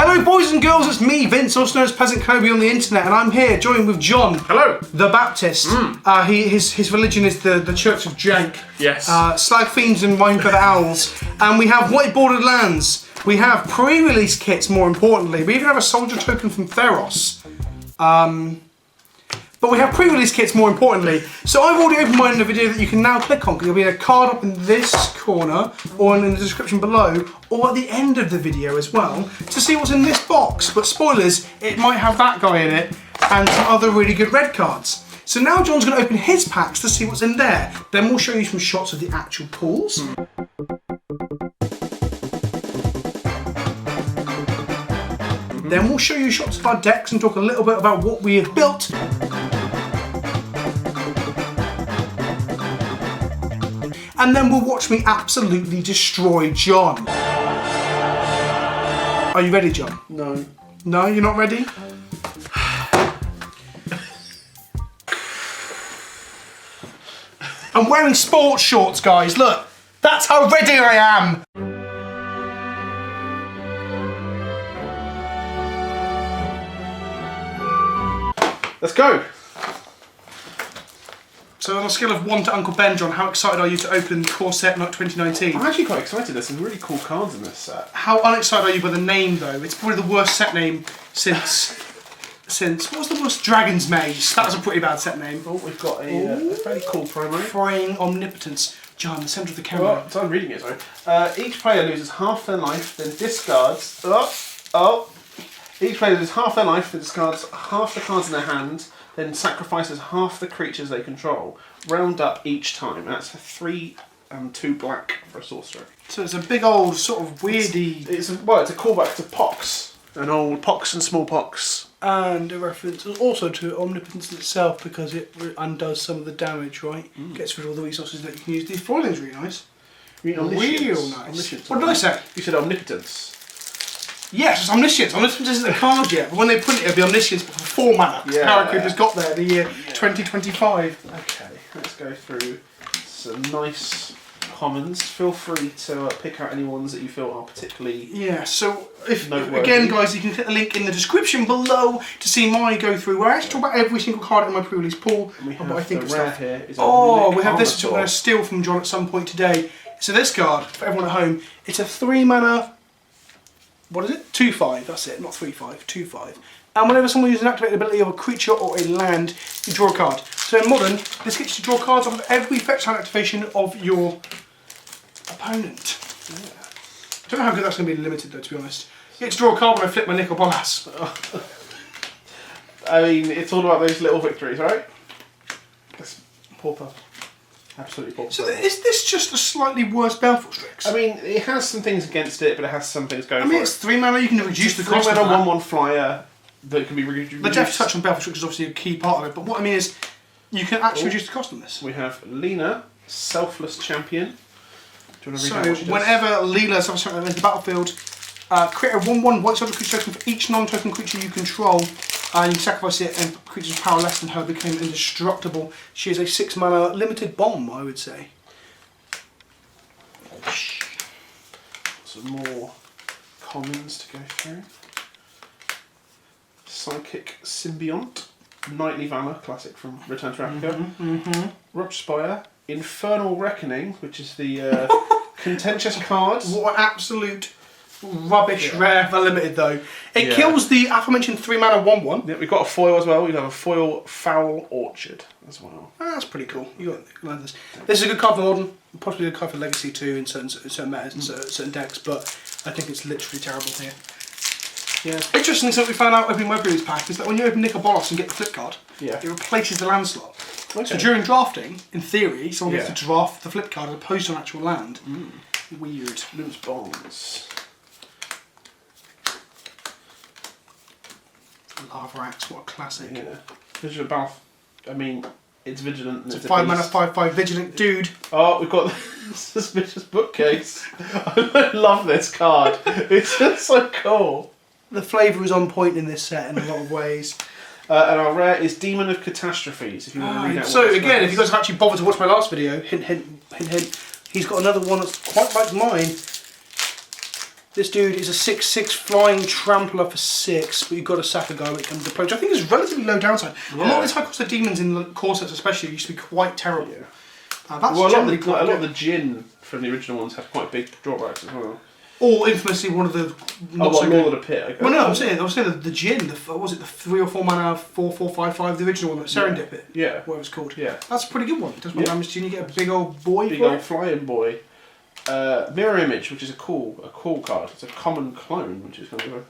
Hello boys and girls, it's me, Vince, also known as PleasantKenobi on the internet, and I'm here joined with John. Hello. The Baptist. His religion is the Church of Jank. Yes. Slag Fiends and Wine for the Owls. And we have White-Bordered Lands. We have pre-release kits, more importantly. We even have a soldier token from Theros. But we have pre-release kits, more importantly. So I've already opened mine in a video that you can now click on, because there'll be a card up in this corner, or in the description below, or at the end of the video as well, to see what's in this box. But spoilers, it might have that guy in it, and some other really good red cards. So now John's going to open his packs to see what's in there. Then we'll show you some shots of the actual pools. Then we'll show you shots of our decks and talk a little bit about what we have built. And then we'll watch me absolutely destroy John. Are you ready, John? No. No, you're not ready? I'm wearing sports shorts, guys. Look, that's how ready I am. Let's go. So on a scale of 1 to Uncle Ben, John, how excited are you to open Core Set 2019? I'm actually quite excited. There's some really cool cards in this set. How unexcited are you by the name, though? It's probably the worst set name since what was the worst? Dragon's Maze. That was a pretty bad set name. Oh, we've got a fairly cool promo. Fraying Omnipotence. John, the centre of the camera. Oh, so I'm reading it, sorry. Each player loses half their life, then discards... Each player loses half their life, then discards half the cards in their hand, then sacrifices half the creatures they control. Round up each time. That's a 3 and 2 black for a sorcerer. So it's a big old sort of weirdy... It's a callback to Pox. An old Pox and Smallpox. And a reference also to Omnipotence itself, because it undoes some of the damage, right? Gets rid of all the resources that you can use. The foiling's really nice. Real nice. Omniscience. What did I say? You said Omnipotence. Yes, it's Omniscience. Omniscience isn't a card yet, but when they print it, it'll be Omniscience for 4 mana. Yeah. Power Creeper's got there the year 2025. Okay, let's go through some nice commons. Feel free to pick out any ones that you feel are particularly so if noteworthy. Again, guys, you can click the link in the description below to see my go through where I actually talk about every single card in my pre-release pool and what I think of stuff. Here is we have this which I'm going to steal from John at some point today. So this card, for everyone at home, it's a 3 mana... What is it? 2/5, that's it, not 3/5, 2/5. And whenever someone uses an activated ability of a creature or a land, you draw a card. So in Modern, this gets you to draw cards off of every fetch land activation of your opponent. Yeah. I don't know how good that's going to be limited though, to be honest. You get to draw a card when I flip my Nicol Bolas. I mean, it's all about those little victories, right? That's pauper. Absolutely pauper. So is this just a slightly worse Baleful Strix? I mean, it has some things against it, but it has some things going for it. I mean, it's 3 mana, you can reduce the cost of that. 3-mana 1/1 flyer that can be reduced. The depth touch on Baleful Strix is obviously a key part of it, but what I mean is, you can actually reduce the cost on this. We have Lena, Selfless Champion. Do you want to read out what she does? Whenever Leela Selfless Champion enters the battlefield, create a 1/1 white soldier creature token for each non-token creature you control, and you sacrifice it, and creatures with power less than her become indestructible. She is a 6 mana limited bomb, I would say. Some more commons to go through. Psychic Symbiont, Knightly Valor, classic from Return to Ravnica. Rochspire, Infernal Reckoning, which is the contentious card. What an absolute rubbish rare for limited though. It kills the aforementioned 3 mana 1/1. Yeah, we've got a foil as well. We have a foil Foul Orchard as well. That's pretty cool. You got this. This is a good card for Modern, possibly a good card for Legacy too in certain metas and certain decks, but I think it's literally terrible here. Yeah. Interesting thing that we found out opening my Brews pack is that when you open Nicol Bolas and get the flip card, it replaces the land slot. Okay. So during drafting, in theory, someone gets to draft the flip card as opposed to an actual land. Weird. Loose Bonds. Lava Axe, what a classic. Yeah. Vigilant Balth. I mean, it's vigilant. It's a 5 mana 5/5 vigilant dude. Oh, we've got the Suspicious Bookcase. I love this card. It's just so cool. The flavour is on point in this set in a lot of ways. And our rare is Demon of Catastrophes. If you want to read out. So again, if you guys have actually bothered to watch my last video, hint, hint, hint, hint, he's got another one that's quite like mine. This dude is a 6/6 flying trampler for 6, but you've got to sack a guy when it comes to play, which I think is relatively low downside. Yeah. A lot of these high cost demons in the core sets especially used to be quite terrible. Yeah. That's Well, a generally lot quite of the Djinn from the original ones had quite big drawbacks as well. Or infamously one of the not so Lord good. of the Pit. Okay. Well, no, I'm saying the Djinn. What was it? The 3 or 4 mana 4/4/5/5, the original one, Serendipit. Yeah. What it was called. Yeah. That's a pretty good one. Does one Yeah. damage to you? And you get a big old boy. Big for old it. flying boy. Mirror Image, which is a cool card. It's a common clone, which is kind of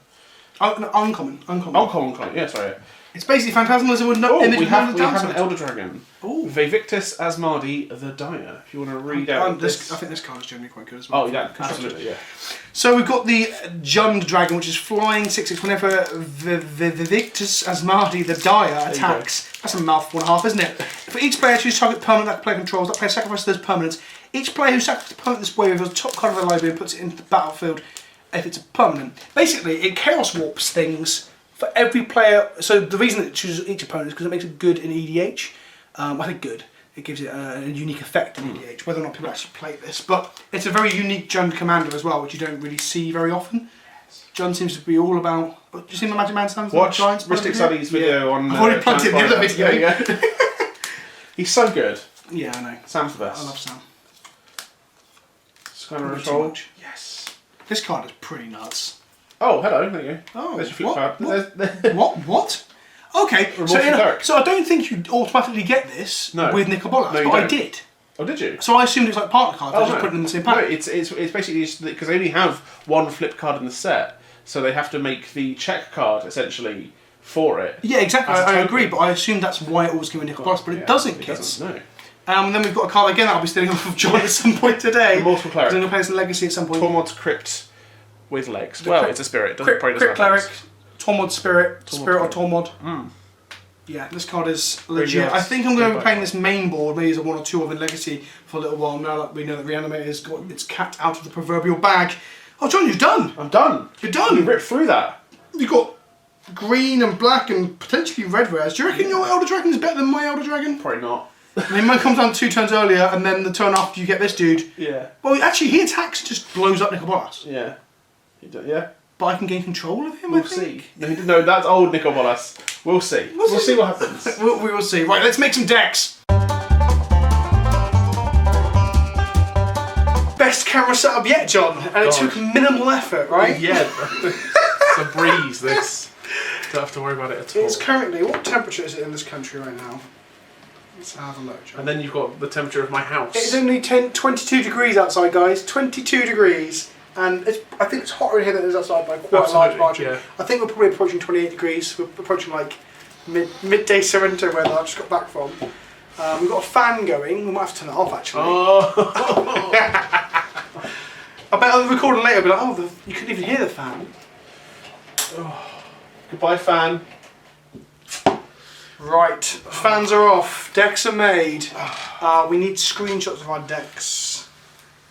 Uncommon. uncommon clone. Yeah, sorry. It's basically Phantasmalism with no Oh, image. we have an downside. Elder Dragon. Ooh. Vivictus Asmadi the Dire. If you want to read out this. I think this card is generally quite good as well. Oh yeah, absolutely, yeah. So we've got the Jund Dragon, which is flying 6/6 whenever Vivictus Asmadi the Dire attacks. That's a mouthful and a half, isn't it? For each player to target permanent that player controls, that player sacrifices those permanents. Each player who sacrifices a permanent this way reveals the top card of their library and puts it into the battlefield if it's a permanent. Basically, it chaos warps things for every player. So the reason it chooses each opponent is because it makes it good in EDH. I think good. It gives it a unique effect in EDH, whether or not people actually play this. But it's a very unique Jund commander as well, which you don't really see very often. Jund seems to be all about... Do you see my Magic Man sounds? Watch Mystic Sully's video on... I've already plugged in the other video. Yeah. He's so good. Yeah, I know. Sam's the best. I love Sam. Scanner Control. Yes. This card is pretty nuts. Oh, hello. There you go. Oh, there's your flip card. What? Okay, so I don't think you automatically get this with Nicol Bolas, but I did. Oh, did you? So I assumed it was like partner cards. I just put them in the same pack. No, it's basically because they only have one flip card in the set, so they have to make the check card essentially for it. Yeah, exactly. I agree, but I assumed that's why it always came with Nicol Bolas, but it doesn't, kids. No. And then we've got a card again that I'll be stealing off of John at some point today. Immortal Cleric. I'm going to play some Legacy at some point. Tormod's Crypt with legs. It's a spirit. Doesn't Crypt have Cleric, legs. Tormod Spirit, Spirit or Tormod. Tormod. Yeah, this card is legit. Nice. I think I'm going to be playing this main board, maybe as a 1 or 2 of in Legacy for a little while, now that we know that Reanimator's got its cat out of the proverbial bag. Oh, John, you're done! I'm done! You're done! You ripped through that. You've got green and black and potentially red rares. Do you reckon your Elder Dragon is better than my Elder Dragon? Probably not. I mean, mine comes down 2 turns earlier, and then the turn after you get this dude. Yeah. Well, actually, he attacks and just blows up Nicol Bolas. Yeah. Yeah. But I can gain control of him, We'll see. No, that's old Nicol Bolas. We'll see. We'll see what happens. We will see. Right, let's make some decks. Best camera setup yet, John. And it took minimal effort, right? Yeah. It's a breeze, this. Don't have to worry about it at all. It's currently, what temperature is it in this country right now? Let's have a look, John. And then you've got the temperature of my house. It's only 22 degrees outside, guys. 22 degrees. And I think it's hotter in here than it is outside by quite a large margin. Yeah. I think we're probably approaching 28 degrees. We're approaching like midday Sorrento weather I just got back from. We've got a fan going. We might have to turn it off actually. Oh. I bet on the recording later I'll be like, oh, you couldn't even hear the fan. Oh. Goodbye, fan. Right, fans are off. Decks are made. We need screenshots of our decks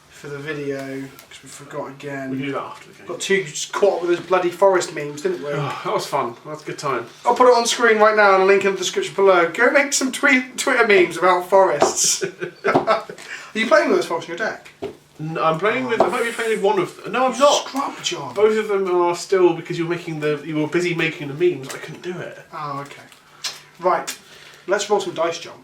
for the video. We forgot again. We can do that after the game. Got 2 just caught up with those bloody forest memes, didn't we? Oh, that was fun. That was a good time. I'll put it on screen right now and a link in the description below. Go make some Twitter memes about forests. Are you playing with those forests in your deck? No, I might be playing with one of them. No, I'm not. Scrub, John. Both of them are still because you were busy making the memes. I couldn't do it. Oh, okay. Right. Let's roll some dice, John.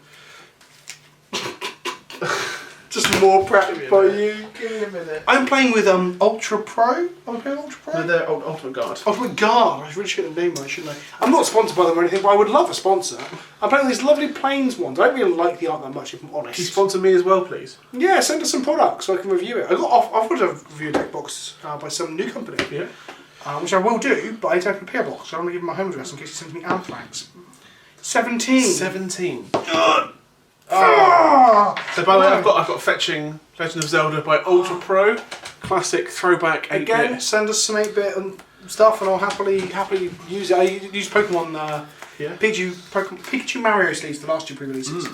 Just more prep for you. Give me a minute. I'm playing with Ultra Pro. Am I playing Ultra Pro? No, they're Ultimate Guard. Ultimate Guard. I really should get the name right, shouldn't I? I'm not sponsored by them or anything, but I would love a sponsor. I'm playing these lovely Plains ones. I don't really like the art that much, if I'm honest. Can you sponsor me as well, please? Yeah, send us some products so I can review it. I've got a review deck box by some new company. Yeah. Which I will do, but I need to open a PO box. So I'm going to give him my home address in case he sends me anthrax. 17. 17. Oh. So by the way, I've got Fetching Legend of Zelda by Ultra Pro, classic throwback 8-bit. Again, send us some 8-bit and stuff, and I'll happily use it. I use Pokemon. Pikachu Mario sleeves, the last 2 pre-releases.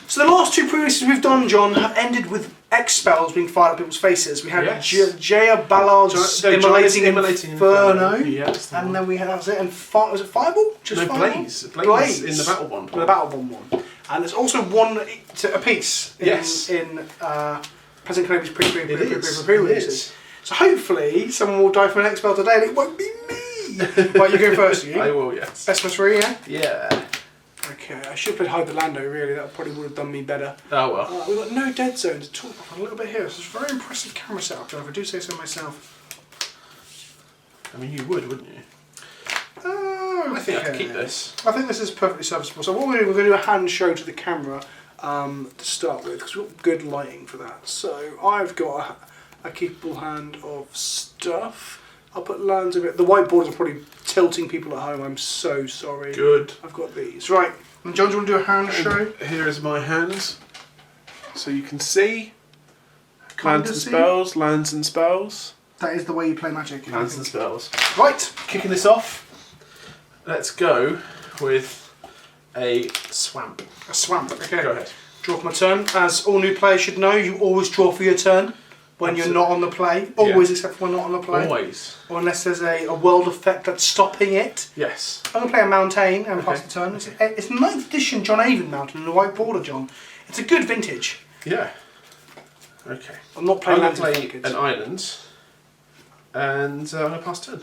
So the last 2 pre-releases we've done, John, have ended with X spells being fired at people's faces. We had Jaya Ballard's Immolating Inferno, and then we had was it Fireball? Just no, Fireball? Blaze in the Battle Bond. The Battle Bond one. And there's also one a piece in PleasantKenobi's pre-releases. So hopefully someone will die from an next spell today and it won't be me. Right, you go first, you? I will, yes. Best of 3, yeah? Yeah. Okay, I should have played Hide the Lando, really. That probably would have done me better. Oh well. We've got no dead zones at all. A little bit here. This is a very impressive camera setup, John, if I do say so myself. I mean, you would, wouldn't you? I think I can keep this. I think this is perfectly serviceable. So what we're going to do a hand show to the camera to start with, because we've got good lighting for that. So I've got a capable hand of stuff. I'll put lands a bit. The whiteboards are probably tilting people at home. I'm so sorry. Good. I've got these. Right. And John, do you want to do a hand show? Here is my hands. So you can see. Kinda Lands and see. spells, lands and spells. That is the way you play Magic. Lands and spells. Right. Kicking this off. Let's go with a swamp. A swamp. Okay. Go ahead. Draw for my turn. As all new players should know, you always draw for your turn when you're not on the play. Always, except for when not on the play. Always. Or unless there's a world effect that's stopping it. Yes. I'm going to play a mountain and pass the turn. It's 9th edition John Avon Mountain and a white border, John. It's a good vintage. Yeah. Okay. I'm not playing I'm going lands to play an island. And I'm going to pass turn.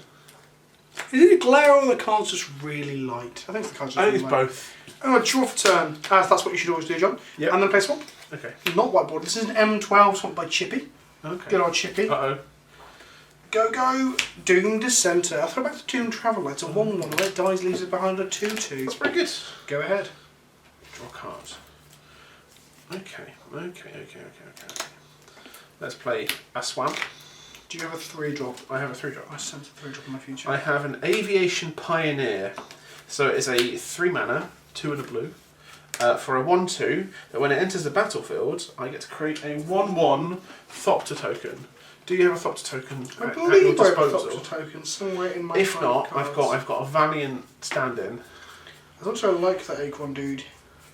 Is it a glare or the card's just really light? I think the card's just I think really it's light. both. I'm going to draw for turn, as that's what you should always do, John. Yep. And then play swamp. Okay. Not whiteboard. This is an M12 swamp by Chippy. Okay. Good old Chippy. Uh-oh. Go. Doom Dissenter. I'll throw back to Doom Traveller. It's a 1-1. When it dies, leaves it behind a 2-2. That's pretty good. Go ahead. Draw cards. Okay. Let's play a swamp. Do you have a 3-drop? I have a 3-drop. I sent a 3-drop in my future. I have an Aviation Pioneer. So it's a 3 mana, 2 and a blue, for a 1/2, that when it enters the battlefield, I get to create a 1/1 Thopter token. Do you have a Thopter token I at your believe I have a disposal? Thopter token somewhere in my If not, cards. I've got a Valiant stand-in. I also like that Acorn dude.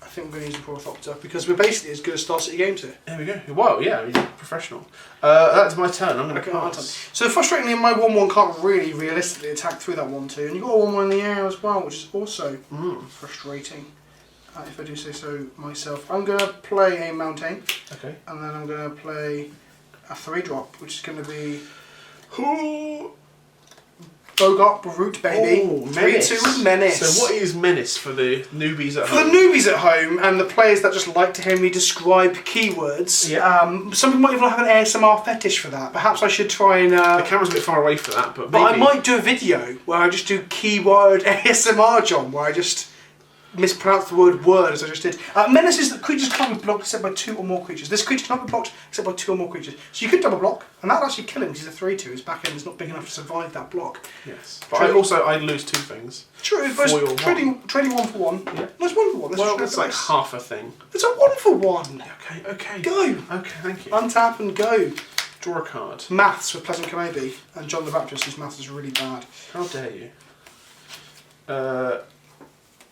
I think I'm going to use him for a Thopter because we're basically as good as Star City Games here. There we go. Well, yeah, he's professional. That's my turn. I'm going to Okay, pass. so frustratingly, my 1/1 can't really realistically attack through that 1/2, and you've got a 1/1 in the air as well, which is also frustrating. If I do say so myself, I'm going to play a mountain, Okay. and then I'm going to play a 3-drop, which is going to be Bogart Brute, baby. Ooh, 3/2 with Menace. So what is Menace for the newbies at For home? the newbies at home and the players that just like to hear me describe keywords, some people might even have an ASMR fetish for that. Perhaps I should try and... The camera's a bit far away for that, but But I maybe. might do a video where I just do keyword ASMR, John, where I just mispronounce the word as I just did. Menace is that creatures can't be blocked except by 2 or more creatures. This creature cannot be blocked except by 2 or more creatures. So you could double block, and that would actually kill him because he's a 3/2. His back end is not big enough to survive that block. Yes. But I lose 2 things. True, but For your trading 1 for 1. Yeah. No, it's 1 for 1. Well, it's like half a thing. It's a 1 for 1. Okay. Go. Okay, thank you. Untap and go. Draw a card. Maths with PleasantKenobi and John the Baptist, whose maths is really bad. How dare you?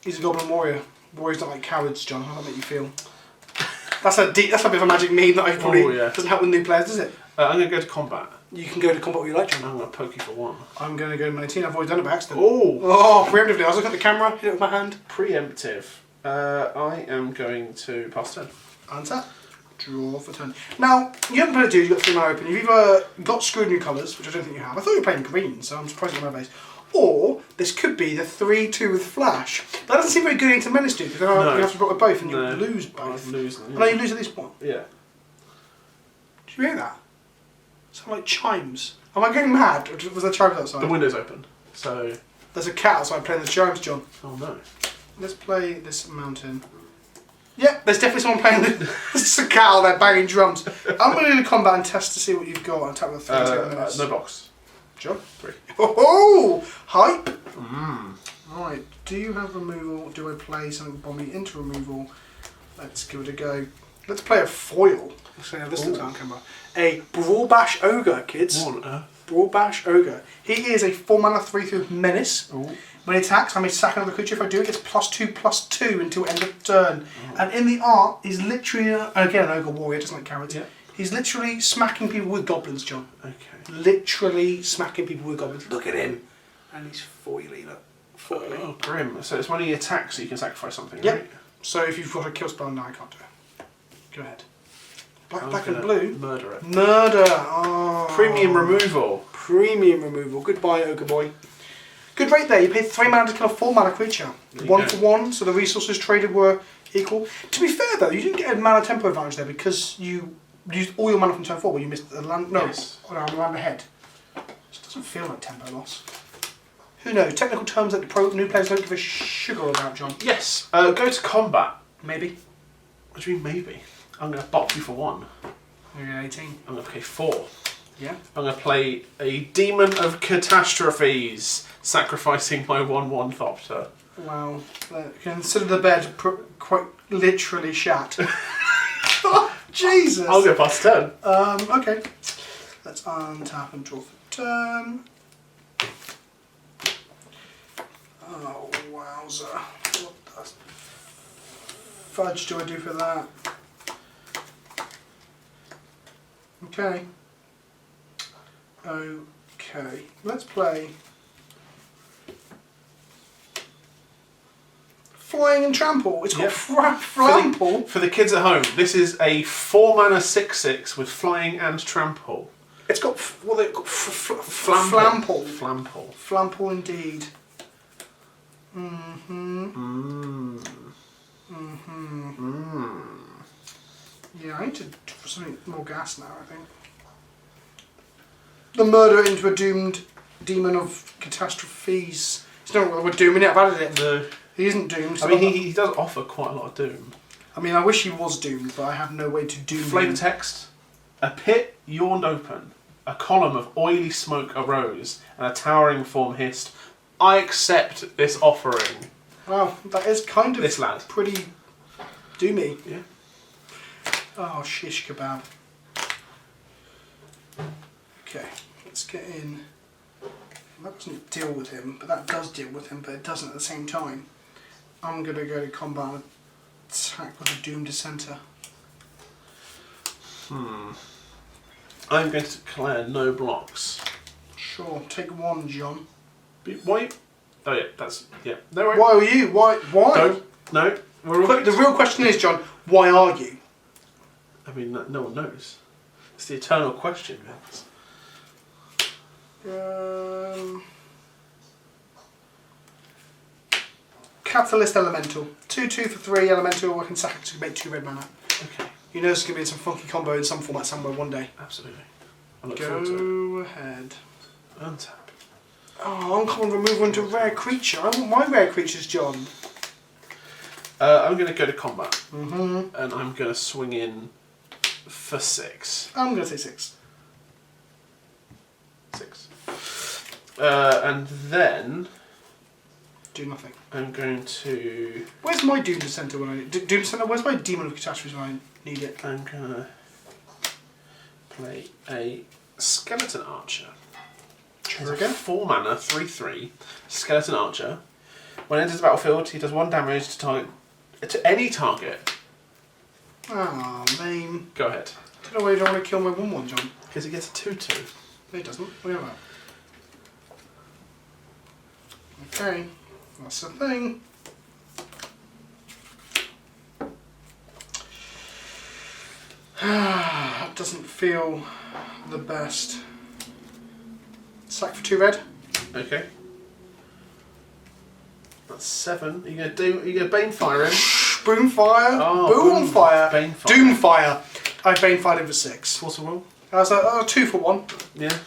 He's a goblin warrior. Warriors don't like cowards, John. How does that make you feel? That's a bit of a magic meme that I probably doesn't help with new players, does it? I'm going to go to combat. You can go to combat what you like, John. I'm going to poke you for 1. I'm going to go 19. I've already done it by accident. Oh! Preemptively. I was looking at the camera, hit it with my hand. Preemptive. I am going to pass turn. Untap. Draw for turn. Now, you haven't played a dude, you've got 3 mana open. You've either got screwed new colours, which I don't think you have. I thought you were playing green, so I'm surprised you're on my base. Or this could be the 3/2 with flash. That doesn't seem very good into Menace, dude, because then you have to block with both and you lose both. I'd lose them. I know you lose at least 1. Yeah. Did you hear that? Sound like chimes. Am I getting mad? Or was there chimes outside? The window's open, so... There's a cat outside playing the chimes, John. Oh no. Let's play this mountain. Yeah, there's definitely someone playing there's a cat out there banging drums. I'm going to do the combat and test to see what you've got. I'll tap with 3 minutes. No box. John? 3. Oh, hype! Right, do you have removal? Do I play something bomby into removal? Let's give it a go. Let's play a foil. Let's see how this looks on camera. A Brawlbash Ogre, kids. What on earth? Brawlbash Ogre. He is a 4 mana 3/2 menace. Ooh. When he attacks, I may sack another creature. If I do, it gets +2/+2 until end of turn. And in the art, he's literally, again, an ogre warrior, doesn't like cowards. Yeah. He's literally smacking people with goblins, John. Okay. Literally smacking people with goblins. Look at him. And he's foily, look. Foily. Oh, grim. So it's when he attacks so you can sacrifice something, Yep. right? So if you've got a kill spell, no, I can't do it. Go ahead. Black and blue. Murder it. Murder. Oh. Premium removal. Premium removal. Goodbye, Ogre Boy. Good rate there. You paid 3 mana to kill a 4 mana creature. 1 for 1, so the resources traded were equal. To be fair though, you didn't get a mana tempo advantage there because you used all your mana from turn 4, but you missed the land. No, yes. the land ahead. It doesn't feel like tempo loss. Who knows? Technical terms that the new players don't give a sugar about, John. Yes. Go to combat. Maybe. What do you mean maybe? I'm going to bop you for 1. You're 18. I'm going to play 4. Yeah. I'm going to play a Demon of Catastrophes, sacrificing my 1/1 Thopter. Wow. Consider the bed quite literally shat. Jesus. I'll go past turn. Okay. Let's untap and draw for turn. Oh, wowzer. What the fudge do I do for that? Okay. Okay. Let's play Flying and Trample. It's called Flample. For the kids at home, this is a 4 mana 6/6 with Flying and Trample. It's got Flample. Flample. Flample indeed. Yeah, I need to do something more gas now, I think. The murder into a doomed demon of catastrophes. It's not what we're dooming it, I've added it. No. He isn't doomed. I mean, he does offer quite a lot of doom. I mean, I wish he was doomed, but I have no way to doom Flavor him. text. A pit yawned open. A column of oily smoke arose, and a towering form hissed, I accept this offering. Wow, that is kind of this lad. Pretty doomy. Yeah. Oh, shish kebab. Okay, let's get in. That doesn't deal with him, but that does deal with him, but it doesn't at the same time. I'm going to go to combat and attack with a Doom Dissenter. I'm going to declare no blocks. Sure, take 1, John. Why? Oh yeah, that's yeah. No worries. Why are you? Why? No. The real question is, John, why are you? I mean, no one knows. It's the eternal question, Vince. Catalyst Elemental. 2/2 for 3 Elemental. I can sack it to make 2 red mana. Okay. You know there's going to be some funky combo in some format somewhere one day. Absolutely. I look forward to it. Go ahead. Untap. Oh, uncommon removal into rare creature. I want my rare creatures, John. I'm going to go to combat. And I'm going to swing in for 6. I'm going to say 6. 6. And then Do nothing. I'm going to. Where's my Doom Dissenter when I need Doom Dissenter? Where's my Demon of Catastrophes when I need it? I'm going to play a Skeleton Archer. He's a 4 mana, 3/3 Skeleton Archer. When it enters the battlefield, he does 1 damage to any target. Ah, lame. Go ahead. I don't know why you don't want to kill my 1/1, John. Because he gets a 2/2. No, he doesn't. What are you about? Okay, that's the thing. That doesn't feel the best. Sack for 2 red. Okay. That's 7. Are you going to Banefire him? Boomfire. Oh, Boomfire. Banefire. Doomfire. I Banefired him for 6. Force of Will? That's a 2 for 1. Yeah.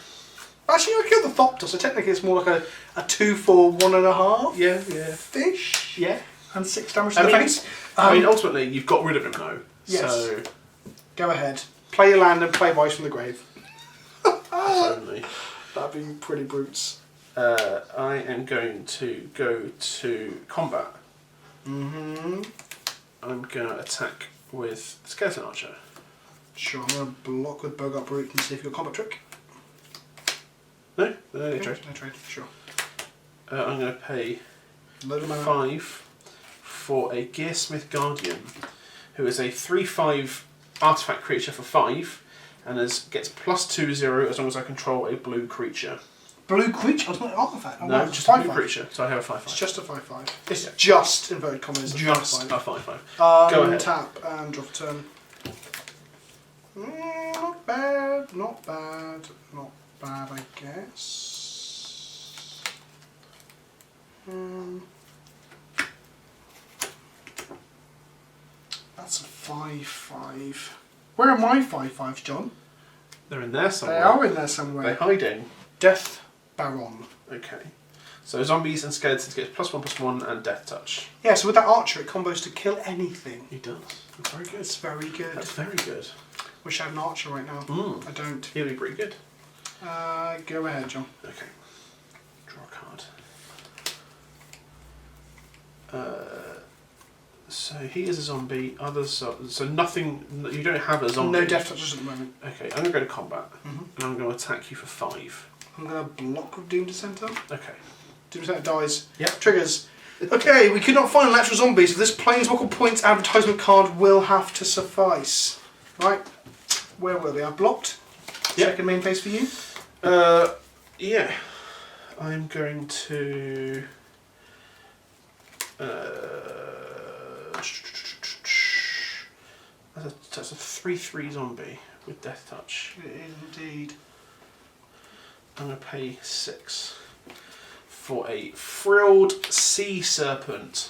Actually, I killed the Thopter, so technically it's more like a 2 for 1.5. Yeah. Fish. Yeah. And 6 damage to the face. I mean, ultimately, you've got rid of him though. Yes. So. Go ahead. Play your land and play Voice from the Grave. If only. That'd be pretty brutes. I am going to go to combat. I'm going to attack with Skeleton Archer. Sure, I'm going to block with Bogart Brute and see if you've got a combat trick. No trade. No trade, sure. I'm going to pay Load of mana. 5 for a Gearsmith Guardian, who is a 3/5 artifact creature for 5, and gets +2/0 as long as I control a blue creature. Blue creature? It's not an artifact. Oh, No, wow, just it's a blue creature. So I have a 5/5. It's just a 5/5. It's just, inverted commas, just a 5/5. 5/5. Go ahead. Tap and draw for turn. Not bad, not bad, not bad, I guess. That's a 5/5. Where are my 5/5s, John? They're in there somewhere. They are in there somewhere. They're hiding. Death Baron. Okay. So zombies and skeletons get +1/+1 and death touch. Yeah, so with that archer, it combos to kill anything. He does. That's very good. It's very good. That's very good. Wish I had an archer right now. I don't. He'll be pretty good. Go ahead, John. Okay. Draw a card. So he is a zombie. Others so nothing. You don't have a zombie. No death touches at the moment. Okay, I'm gonna go to combat, and I'm gonna attack you for 5. I'm gonna block with Doom Dissenter. Okay. Doom Dissenter dies. Yep. Triggers. Okay, we could not find an actual zombie, so this Planeswalker Points advertisement card will have to suffice. Right. Where were they? I blocked. Yep. Second main phase for you. Yeah. I'm going to. That's a 3/3 zombie with death touch. It is indeed. I'm going to pay 6 for a frilled sea serpent.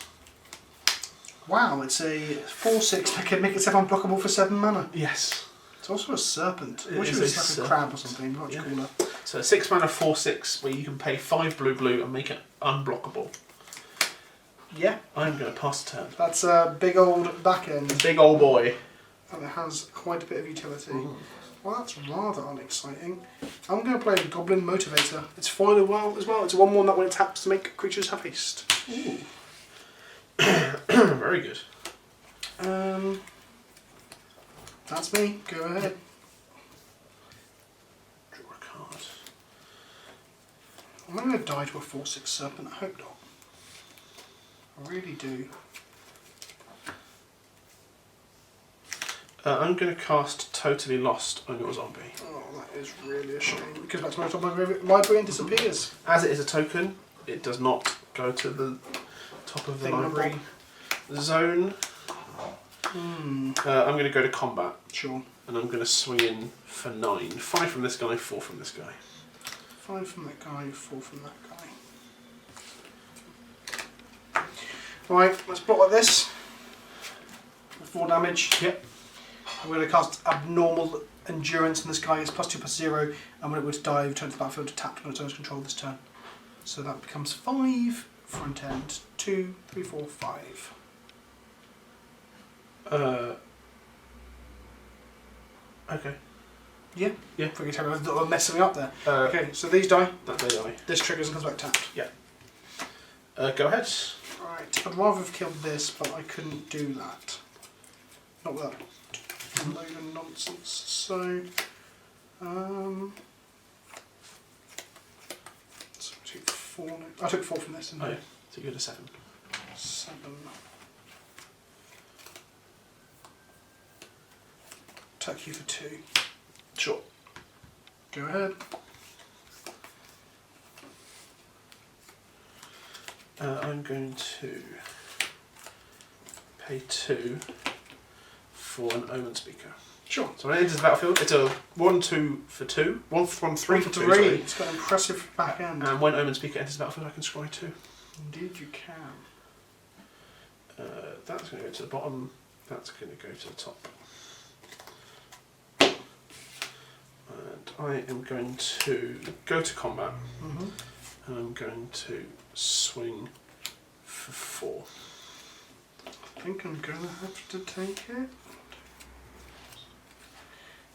Wow, it's a 4/6 that can make itself unblockable for 7 mana. Yes. It's also a serpent. It Which is is a like a crab or something, much cooler. So a 6 mana 4/6 where you can pay 5 blue and make it unblockable. Yeah. I'm going to pass the turn. That's a big old back end. Big old boy. And it has quite a bit of utility. Well, that's rather unexciting. I'm going to play Goblin Motivator. It's foil as well. It's a 1/1 that when it taps to make creatures have haste. Ooh. Very good. That's me. Go ahead. Draw a card. I'm going to die to a 4/6 serpent. I hope not. I really do. I'm going to cast Totally Lost on your zombie. Oh, that is really a shame. It goes back to my top of my library and disappears. As it is a token, it does not go to the top of the library zone. I'm going to go to combat. Sure. And I'm going to swing in for 9. 5 from this guy, 4 from this guy. 5 from that guy, 4 from that guy. Right, let's block like this. 4 damage. Yep. I'm going to cast Abnormal Endurance on this guy. It's +2/+0, and when it would die, return to the battlefield to tap when its owner's control this turn. So that becomes 5 front end. 2, 3, 4, 5. Okay. Yeah? Yeah. Forget I'm messing me up there. Okay. Okay, so these die. That they die. This triggers and comes back tapped. Yeah. Go ahead. Right, I'd rather have killed this, but I couldn't do that. Not that. Load of nonsense. So, so I took 4. I took 4 from this, didn't I? Oh, yeah. So you go to 7. 7. Attack you for 2. Sure. Go ahead. I'm going to pay 2 for an Omen Speaker. Sure. So when it enters the battlefield, it's a 1/2 for 2. 1 for 3 for 2. 3. Sorry. It's got an impressive back end. And when Omen Speaker enters the battlefield, I can scry 2. Indeed, you can. That's going to go to the bottom. That's going to go to the top. And I am going to go to combat. And I'm going to swing for 4. I think I'm going to have to take it.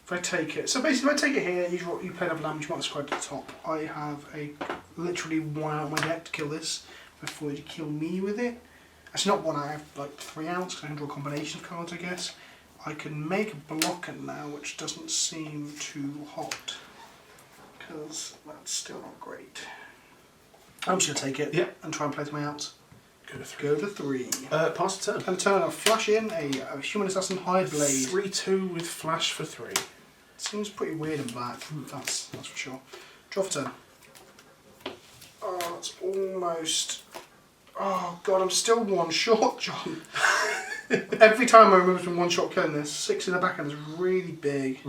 If I take it, so basically if I take it here, you play another damage, you might describe to the top. I have a literally 1 out of my deck to kill this before you kill me with it. Actually not 1 out, I have like 3 outs because I can draw a combination of cards, I guess. I can make a blocker now, which doesn't seem too hot, because that's still not great. I'm just going to take it and try and play to my outs. Go to 3. Go to 3. Pass the turn. And turn, I'll flash in a Human Assassin Hide Blade. 3/2 with flash for 3. Seems pretty weird in black, that's for sure. Draw for turn. Oh, it's almost... Oh god, I'm still 1 short, John. Every time I remember from one shot killing this, 6 in the backhand is really big.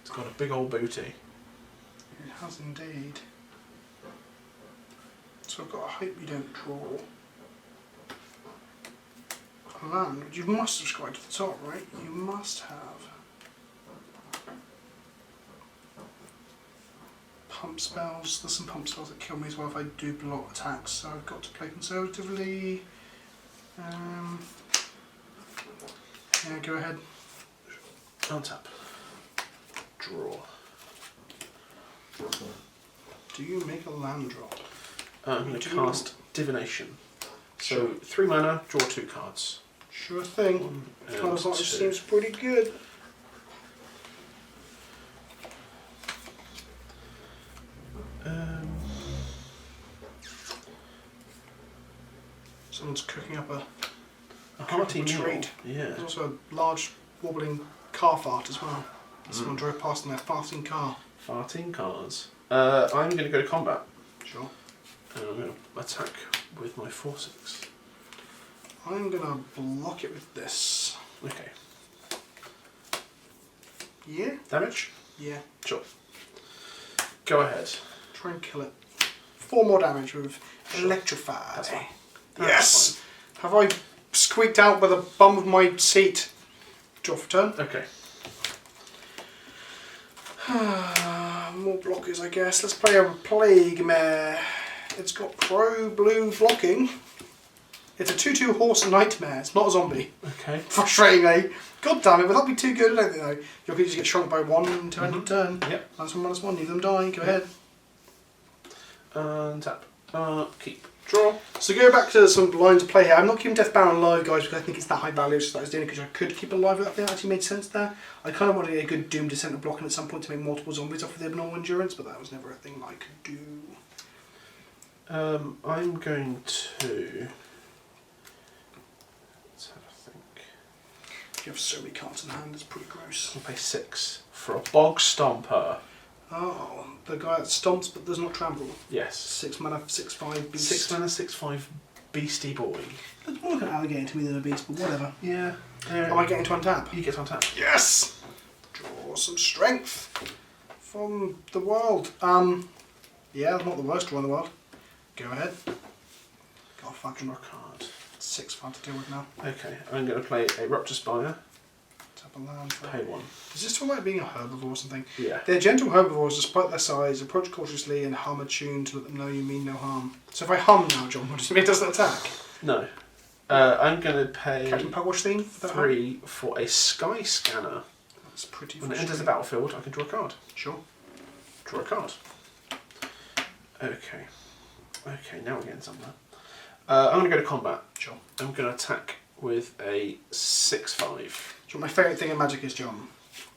It's got a big old booty. It has indeed. So I've got to hope you don't draw a land. You must have subscribed to the top, right? You must have. Pump spells. There's some pump spells that kill me as well if I do block attacks, so I've got to play conservatively. Yeah, go ahead. Untap. Draw. Do you make a land drop? I'm going to cast Divination. So 3 mana, draw 2 cards. Sure thing. 1 and Cards like 2. this seems pretty good. Someone's cooking up a hearty meal. treat. Yeah. There's also a large wobbling car fart as well. Someone drove past in their farting car. Farting cars. I'm going to go to combat. Sure. And I'm going to attack with my 4/6. I'm gonna block it with this. Okay. Yeah? Damage? Yeah. Sure. Go ahead. Try and kill it. 4 more damage with Electrify. That's fine. Yes! Have I squeaked out by the bum of my seat? Draw for turn. Okay. More blockers, I guess. Let's play a Plague Mare. It's got pro blue blocking. It's a 2/2 horse and nightmare. It's not a zombie. Okay. Frustratingly. God damn it, but that'd be too good, I don't think though. Your creatures get shrunk by 1 to end of turn. Yep. -1/-1, neither of them die. Go ahead. Tap. Keep. Draw. So go back to some lines of play here. I'm not keeping Death Baron alive, guys, because I think it's that high value. It's just that it's the only creature I could keep alive with. I think that actually made sense there. I kind of wanted to get a good Doom Descent blocking at some point to make multiple zombies off of the abnormal endurance, but that was never a thing I could do. I'm going to... Let's have a think. You have so many cards in hand, it's pretty gross. I'll pay 6 for a Bog Stomper. Oh, the guy that stomps but does not trample. Yes. 6 mana, 6/5 beast. 6 mana, 6/5 Beastie Boy. It's more like an alligator to me than a beast, but whatever. Yeah. Am I getting to untap? You get on tap. Yes! Draw some strength from the world. Yeah, not the worst draw in the world. Go ahead. Got a fucking Draw a card. 6/5 to deal with now. Okay, I'm going to play a Rupture Spire. Tap a land. Pay 1. Is this talking about being a herbivore or something? Yeah. They're gentle herbivores despite their size. Approach cautiously and hum a tune to let them know you mean no harm. So if I hum now, John, what does it mean? It doesn't attack? No. I'm going to pay Captain Pugwash theme? 3 for a Sky Scanner. That's pretty When it enters the battlefield, I can draw a card. Sure. Draw a card. Okay. Okay, now we're getting somewhere. I'm going to go to combat. Sure. I'm going to attack with a 6/5. So my favourite thing in Magic is, John,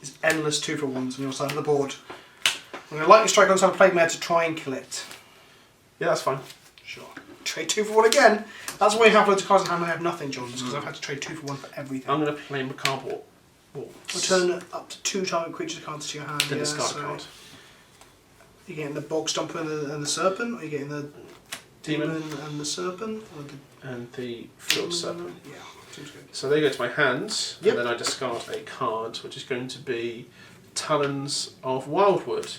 is endless 2-for-1s on your side of the board. I'm going to lightning strike on some Plague Mare to try and kill it. Yeah, that's fine. Sure. Trade 2-for-1 again. That's why you have loads of cards in hand and I have nothing, John, because I've had to trade 2-for-1 for everything. I'm going to play Macabre Waltz. Return up to 2 target creature cards to your hand. Then discard a card. You're getting the Bog Stomper and the Serpent, or you're getting the Demon and the Serpent? Or and the Field Serpent. Yeah, seems good. So they go to my hands, Yep. and then I discard a card, which is going to be Talons of Wildwood,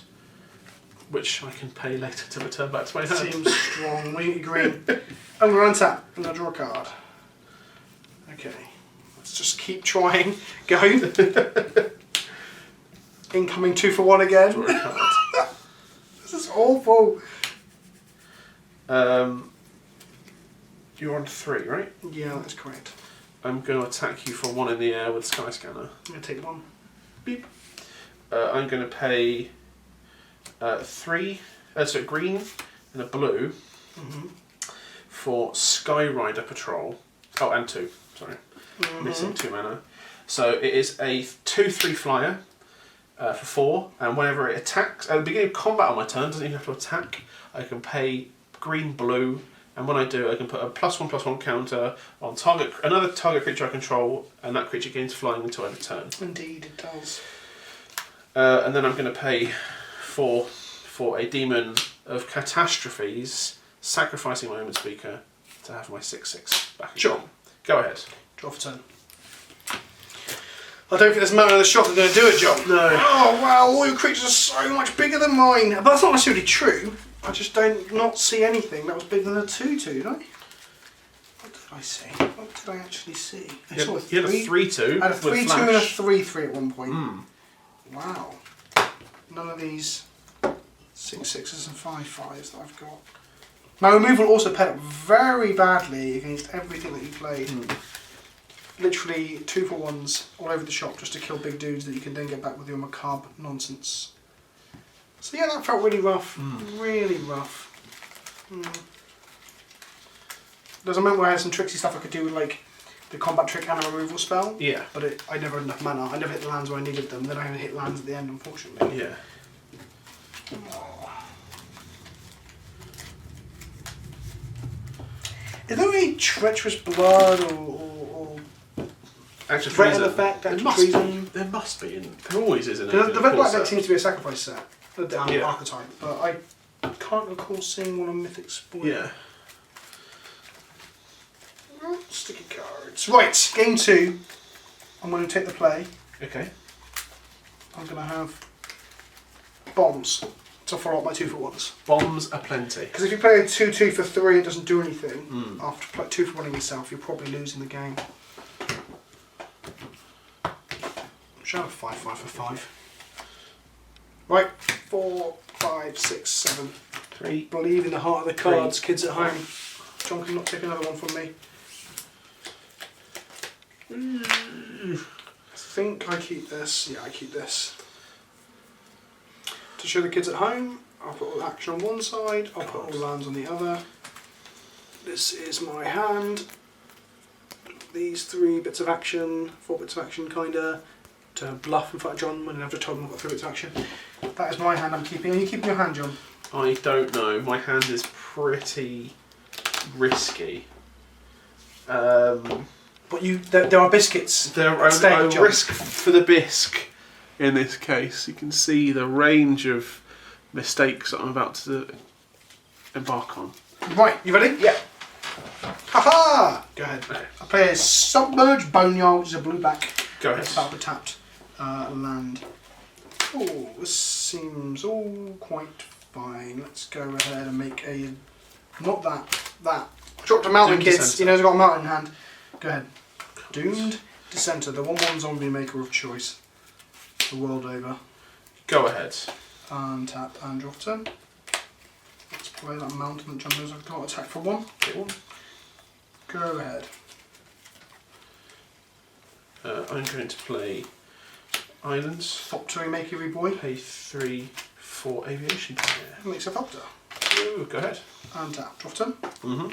which I can pay later to return back to my hand. Seems strong. We agree. I'm going to untap and I'll draw a card. Okay, let's just keep trying. Go. Incoming 2-for-1 again. Draw a card. This is awful. You're on 3, right? Yeah, that's correct. I'm going to attack you for 1 in the air with Sky Scanner. I'm going to take 1. Beep. I'm going to pay 3, green and a blue for Sky Rider Patrol. Oh, and 2, sorry. Missing 2 mana. So it is a 2/3 flyer for 4, and whenever it attacks, at the beginning of combat on my turn, doesn't even have to attack, I can pay green, blue, and when I do, I can put a +1/+1 counter on another target creature I control, and that creature gains flying until end of turn. Indeed, it does. And then I'm going to pay 4 for a Demon of Catastrophes, sacrificing my Omen Speaker to have my 6/6 back again. Sure. Go ahead. Draw for turn. I don't think there's mana in the shop that's going to do it, John. No. Oh wow, all your creatures are so much bigger than mine. But that's not necessarily true. I just don't not see anything that was bigger than a 2/2, did I? What did I see? What did I actually see? You had a 3/2. I had a 3/2 and a 3/3 at one point. Mm. Wow. None of these 6/6s and 5/5s that I've got. My removal also paired up very badly against everything that you played. Mm. Literally 2-for-1s all over the shop just to kill big dudes that you can then get back with your macabre nonsense. So yeah, that felt really rough. Really rough. There's a moment where I had some tricksy stuff I could do with like the combat trick and a removal spell. Yeah. But I never had enough mana. I never hit the lands where I needed them. Then I only hit lands at the end, unfortunately. Yeah. Is there any treacherous blood or Actual threat treason. of effect, There actual must treason? be. There must be. There always is in The a red black core deck set. seems to be a sacrifice set, Yeah. archetype, but I can't recall seeing one on Mythic Spoil. Yeah. Sticky cards. Right, game 2. I'm going to take the play. Okay. I'm going to have bombs to follow up my 2-for-1s. Bombs aplenty. Because if you play a 2/2 for 3 it doesn't do anything, after 2-for-1ing yourself, you're probably losing the game. Should I have 5/5 for 5? Right, 4, 5, 6, 7. 3. Believe in the heart of the cards, kids at home. John can not take another one from me. I think I keep this. Yeah, I keep this. To show the kids at home, I'll put all the action on one side, I'll put all the lands on the other. This is my hand. These 3 bits of action, 4 bits of action kinda, to bluff in front of John when I've just told him I've got 3 bits of action. That is my hand I'm keeping. Are you keeping your hand, John? I don't know. My hand is pretty risky. But there are biscuits. I John. risk for the bisque. In this case, you can see the range of mistakes that I'm about to embark on. Right, you ready? Yeah. Haha! Go ahead. Okay. I play a Submerged Boneyard, which is a blue back. Go ahead. It's about the tapped land. Oh, this seems all quite fine. Let's go ahead and make a... Not that. Dropped a mountain, Doomed kids. Dissenter. You know, he's got a mountain in hand. Go ahead. Doomed Dissenter, the 1/1 zombie maker of choice. The world over. Go ahead. And tap and draw turn. Let's play that mountain that John knows I've got. Attack for 1. Get one. Go ahead. I'm going to play Islands. Thoptery makery boy. Pay 3 for Aviation Player. Makes a Thopter. Ooh, go ahead. And tap. Draw turn. Mm-hmm.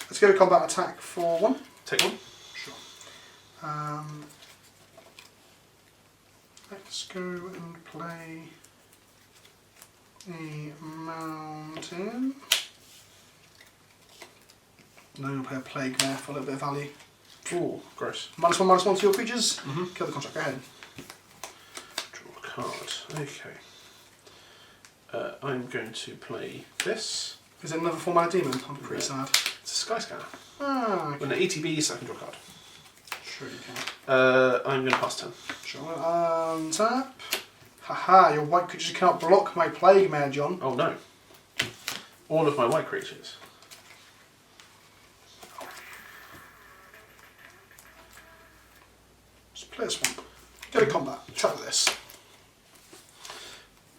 Let's go combat attack for 1. Take one. Sure. Let's go and play a mountain. No, we'll play a plague there for a little bit of value. Ooh, gross. -1/-1 to your creatures. Mm-hmm. Kill the contract. Go ahead. Draw a card. Okay. I'm going to play this. Is it another 4-mana demon? I'm pretty sad. It's a Sky Scanner. Ah, okay. When it ETBs, I can draw a card. Sure you can. I'm going to pass turn. Sure. Tap. Haha, your white creatures cannot block my plague mare, John. Oh no. All of my white creatures. Let's play a swamp. Go to combat. Try this.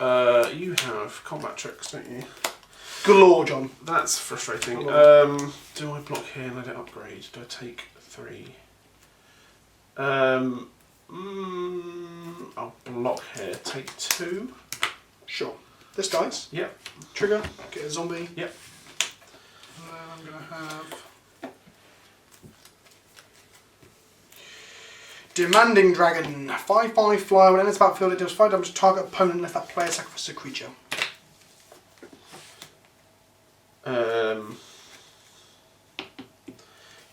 You have combat tricks, don't you? Galore, John. That's frustrating. Galore. Do I block here and let it upgrade? Do I take 3? I'll block here. Take 2. Sure. This dies. Yep. Trigger. Get a zombie. Yep. And then I'm going to have... Demanding Dragon. 5/5 flyer. When it enters the battlefield, it deals 5 damage to target opponent unless that player sacrifices a creature.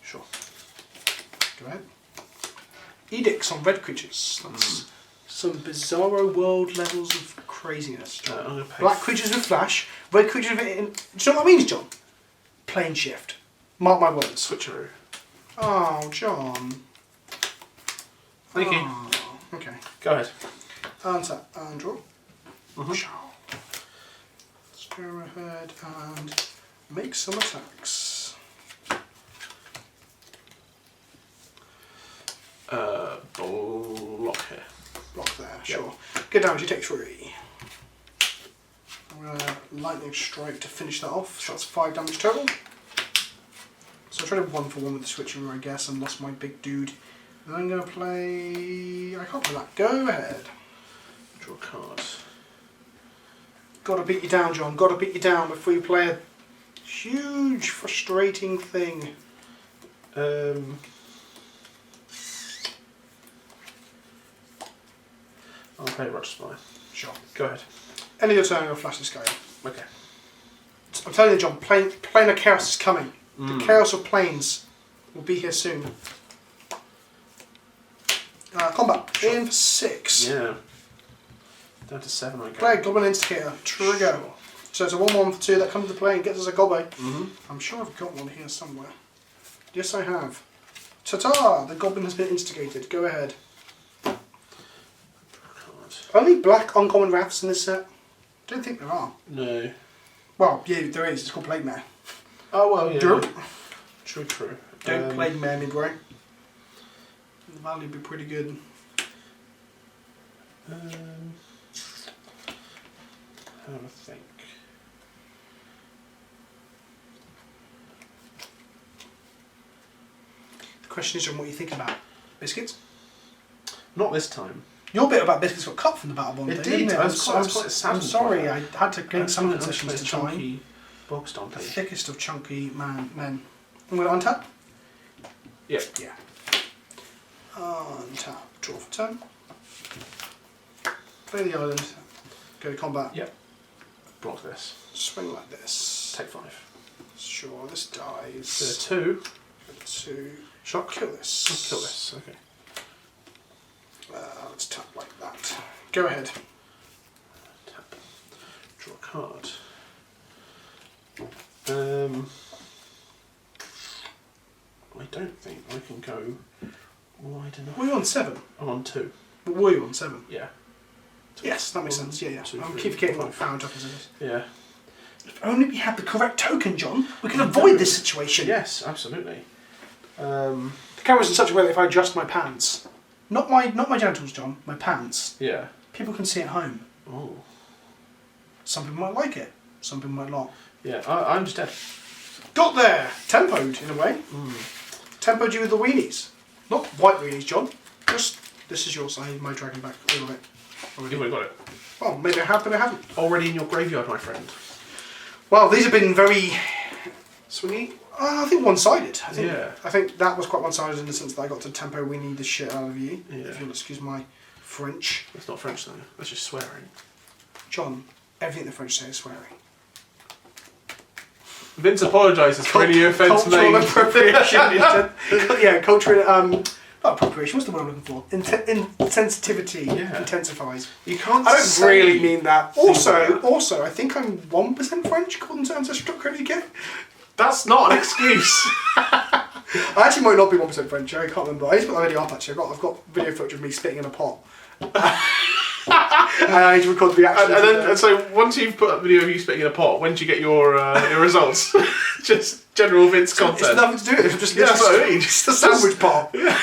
Sure. Go ahead. Edicts on red creatures. That's some bizarro world levels of craziness, John. I'm going to pay Black creatures with flash, red creatures with... Do you know what that means, John? Plane shift. Mark my words. Switcheroo. Oh, John. Thank you. Okay. Go ahead. Untap and draw. Mhm. Let's go ahead and make some attacks. Block here. Block there, sure. Get down, you take 3. I'm going to lightning strike to finish that off. So that's 5 damage total. So I tried a 1-for-1 with the switcheroo, I guess, and lost my big dude. And I'm going to play... I can't play that. Go ahead. Draw a card. Gotta beat you down, John. Gotta beat you down before you play a huge, frustrating thing. I'll play Roger Spy. Sure. Go ahead. End of your turn, I'll flash this guy. Okay. I'm telling you, John, plane of chaos is coming. The chaos of planes will be here soon. Combat. Sure. In for 6. Yeah. Down to 7 I go. Play Goblin Instigator. Trigger. Sure. So it's a 1-1 for 2 that comes into play and gets us a gobbo. Mm-hmm. I'm sure I've got one here somewhere. Yes, I have. Ta-ta! The Goblin has been instigated. Go ahead. Only black uncommon Wraths in this set? Don't think there are. No. Well, yeah, there is. It's called Plague Mare. Oh, well, yeah. Derp. True. Don't Plague Mare me, bro. The value would be pretty good. Have a think. The question is, John, what you think about biscuits? Not this time. Your bit about biscuits got cut from the Battle Bond. It didn't did. it? I was quite saddened I'm sorry. by I that. had to gain some concessions to try. Chunky bog stomp, please. Thickest of chunky men. I'm going to untap. Yep. Yeah. Untap. Draw for turn. Play the island. Go to combat. Yep. Block this. Swing like this. Take 5. Sure, this dies. So 2. 2. Shock. Kill this. Kill this. Okay. Let's tap like that. Go ahead. Tap. Draw a card. I don't think I can go wide enough. Were you on 7? I'm on 2. What were you on 7? Yeah. Yes, that makes sense. Yeah. 2, I'm 3, keep forgetting 5. what power jump is. Yeah. If only we had the correct token, John, we could avoid this situation. Yes, absolutely. The camera's in such a way that if I adjust my pants, not my genitals, John, my pants, Yeah. people can see at home. Oh. Some people might like it, some people might not. Yeah, I'm just dead. Got there! Tempoed, in a way. Tempoed you with the weenies. Not white weenies, John. Just, this is yours, I need my dragon back. A little bit. You've already got it. Well, maybe I have, maybe I haven't. Already in your graveyard, my friend. Well, these have been very swingy. I think one-sided. I think that was quite one-sided in the sense that I got to tempo weenie the shit out of you. Yeah. If you'll excuse my French. That's not French though. That's just swearing. John, everything the French say is swearing. Vince apologises for any offence Cultural made. appropriation. Yeah, cultural. Not appropriation. What's the word I'm looking for? Insensitivity intensifies. You can't. I don't say really mean that. Also, that. I think I'm 1% French according to Ancestry.co.uk. That's not an excuse. I actually might not be 1% French. I can't remember. I used to put that video up actually. I've got video footage of me spitting in a pot. And I need to record the reaction. And so once you've put up a video of you spitting in a pot, when do you get your results? Just general Vince content. It's nothing to do with it. It's just that's what I mean. It's the sandwich pot. Yeah.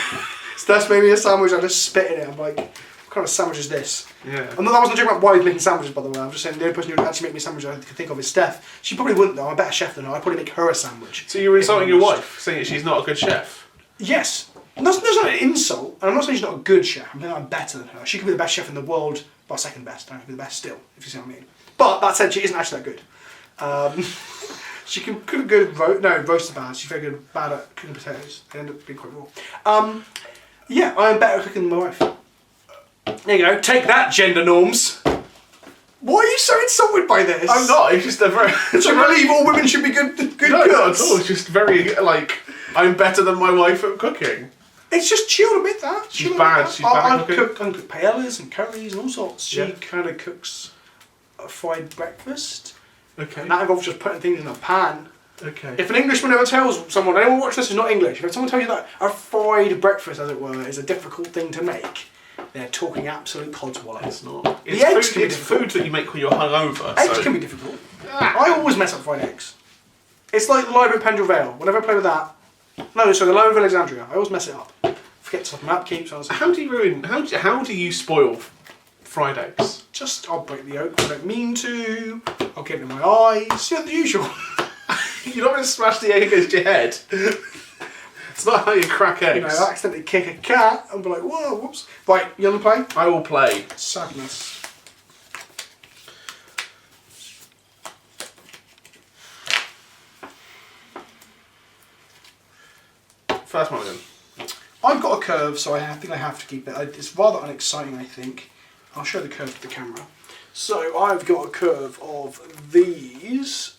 So that's made me a sandwich. I just spit in it. I'm like, what kind of sandwich is this? Yeah. And that wasn't a joke about why he's making sandwiches, by the way. I'm just saying the only person who would actually make me a sandwich I could think of is Steph. She probably wouldn't though. I'm a better chef than her. I'd probably make her a sandwich. So you're insulting your wife, saying that she's not a good chef? Yes. That's not an insult. And I'm not saying she's not a good chef. I'm saying I'm better than her. She could be the best chef in the world. Well, second best. I don't know if be the best still, if you see what I mean. But that said, she isn't actually that good. She can cook a good roasted bad. She's very good bad at cooking potatoes. They end up being quite raw. Yeah, I am better at cooking than my wife. There you go. Take that, gender norms. Why are you so insulted by this? I'm not. It's just a very. So I believe all women should be good No, cooks. not at all. It's just very like I'm better than my wife at cooking. It's just chill a bit that. She's chill bad. a bit. She's bad at cooking. I can cook paellas and curries and all sorts. She Yeah. kind of cooks a fried breakfast. Okay. And that involves just putting things in a pan Okay. If an Englishman ever tells someone, anyone watching this is not English, if someone tells you that a fried breakfast, as it were, is a difficult thing to make, they're talking absolute codswallop. It's not. It's eggs food, can be it's difficult. food that you make when you're hungover. Eggs can be difficult. I always mess up fried eggs. It's like the Library of Pendle Vale. Whenever I play with that, no, sorry, the Library of Alexandria, I always mess it up. Forget to top them up, keep. So How do you ruin? How do you spoil fried eggs? just, I'll break the yolk. I don't mean to. I'll get it in my eyes. Yeah, the usual. You're not going to smash the egg against your head. It's not how you crack eggs. You know, accidentally kick a cat and be like, whoa, whoops. Right, you want to play? I will play. Sadness. First one again. I've got a curve, so I think I have to keep it. It's rather unexciting, I think. I'll show the curve to the camera. So I've got a curve of these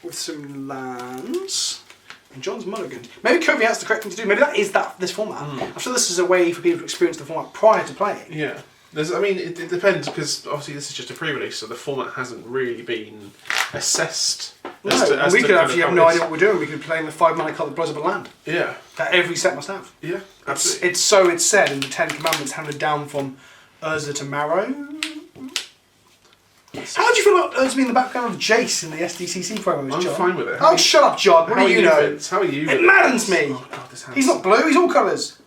with some lands. And John's mulligan. Maybe curving out's the correct thing to do. Maybe that is this format. I'm sure this is a way for people to experience the format prior to playing. Yeah. It depends, because obviously this is just a pre-release, so the format hasn't really been assessed. We could actually have no idea what we're doing. We could be playing the 5-mana card that blows up a land. Yeah. That every set must have. Yeah, absolutely. It's said in the Ten Commandments handed down from Urza to Marrow. How do you feel about Urza being the background of Jace in the SDCC promos, I'm John? fine with it. Oh, shut up, John. What do you know? Vince? How are you? It maddens me. Oh, God, this hand. He's not blue, he's all colours.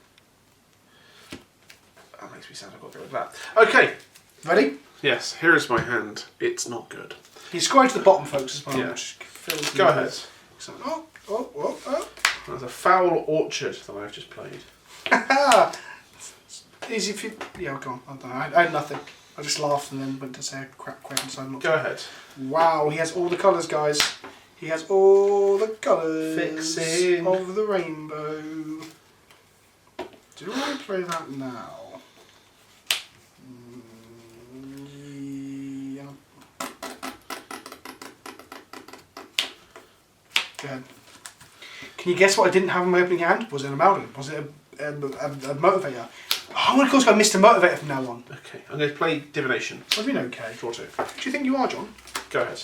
That makes me sad. I've got to go with that. Okay. Ready? Yes, here is my hand. It's not good. You scroll to the bottom, folks, as well. Yeah. Which fills Go the- ahead. Oh. There's a foul orchard that I've just played. Easy if you... Yeah, go on. I don't know. I had nothing. I just laughed and then went to say a crap question, so I'm not... Go ahead. Wow, he has all the colours, guys. He has all the colours Fixing. of the rainbow. Do I play that now? Yeah. Go ahead. Can you guess what I didn't have in my opening hand? Was it an Amalgam? Was it a Motivator? Oh, I'm going to call this guy Mr. Motivator from now on. Okay, I'm going to play Divination. What do you mean, okay? Draw 2. Who do you think you are, John? Go ahead.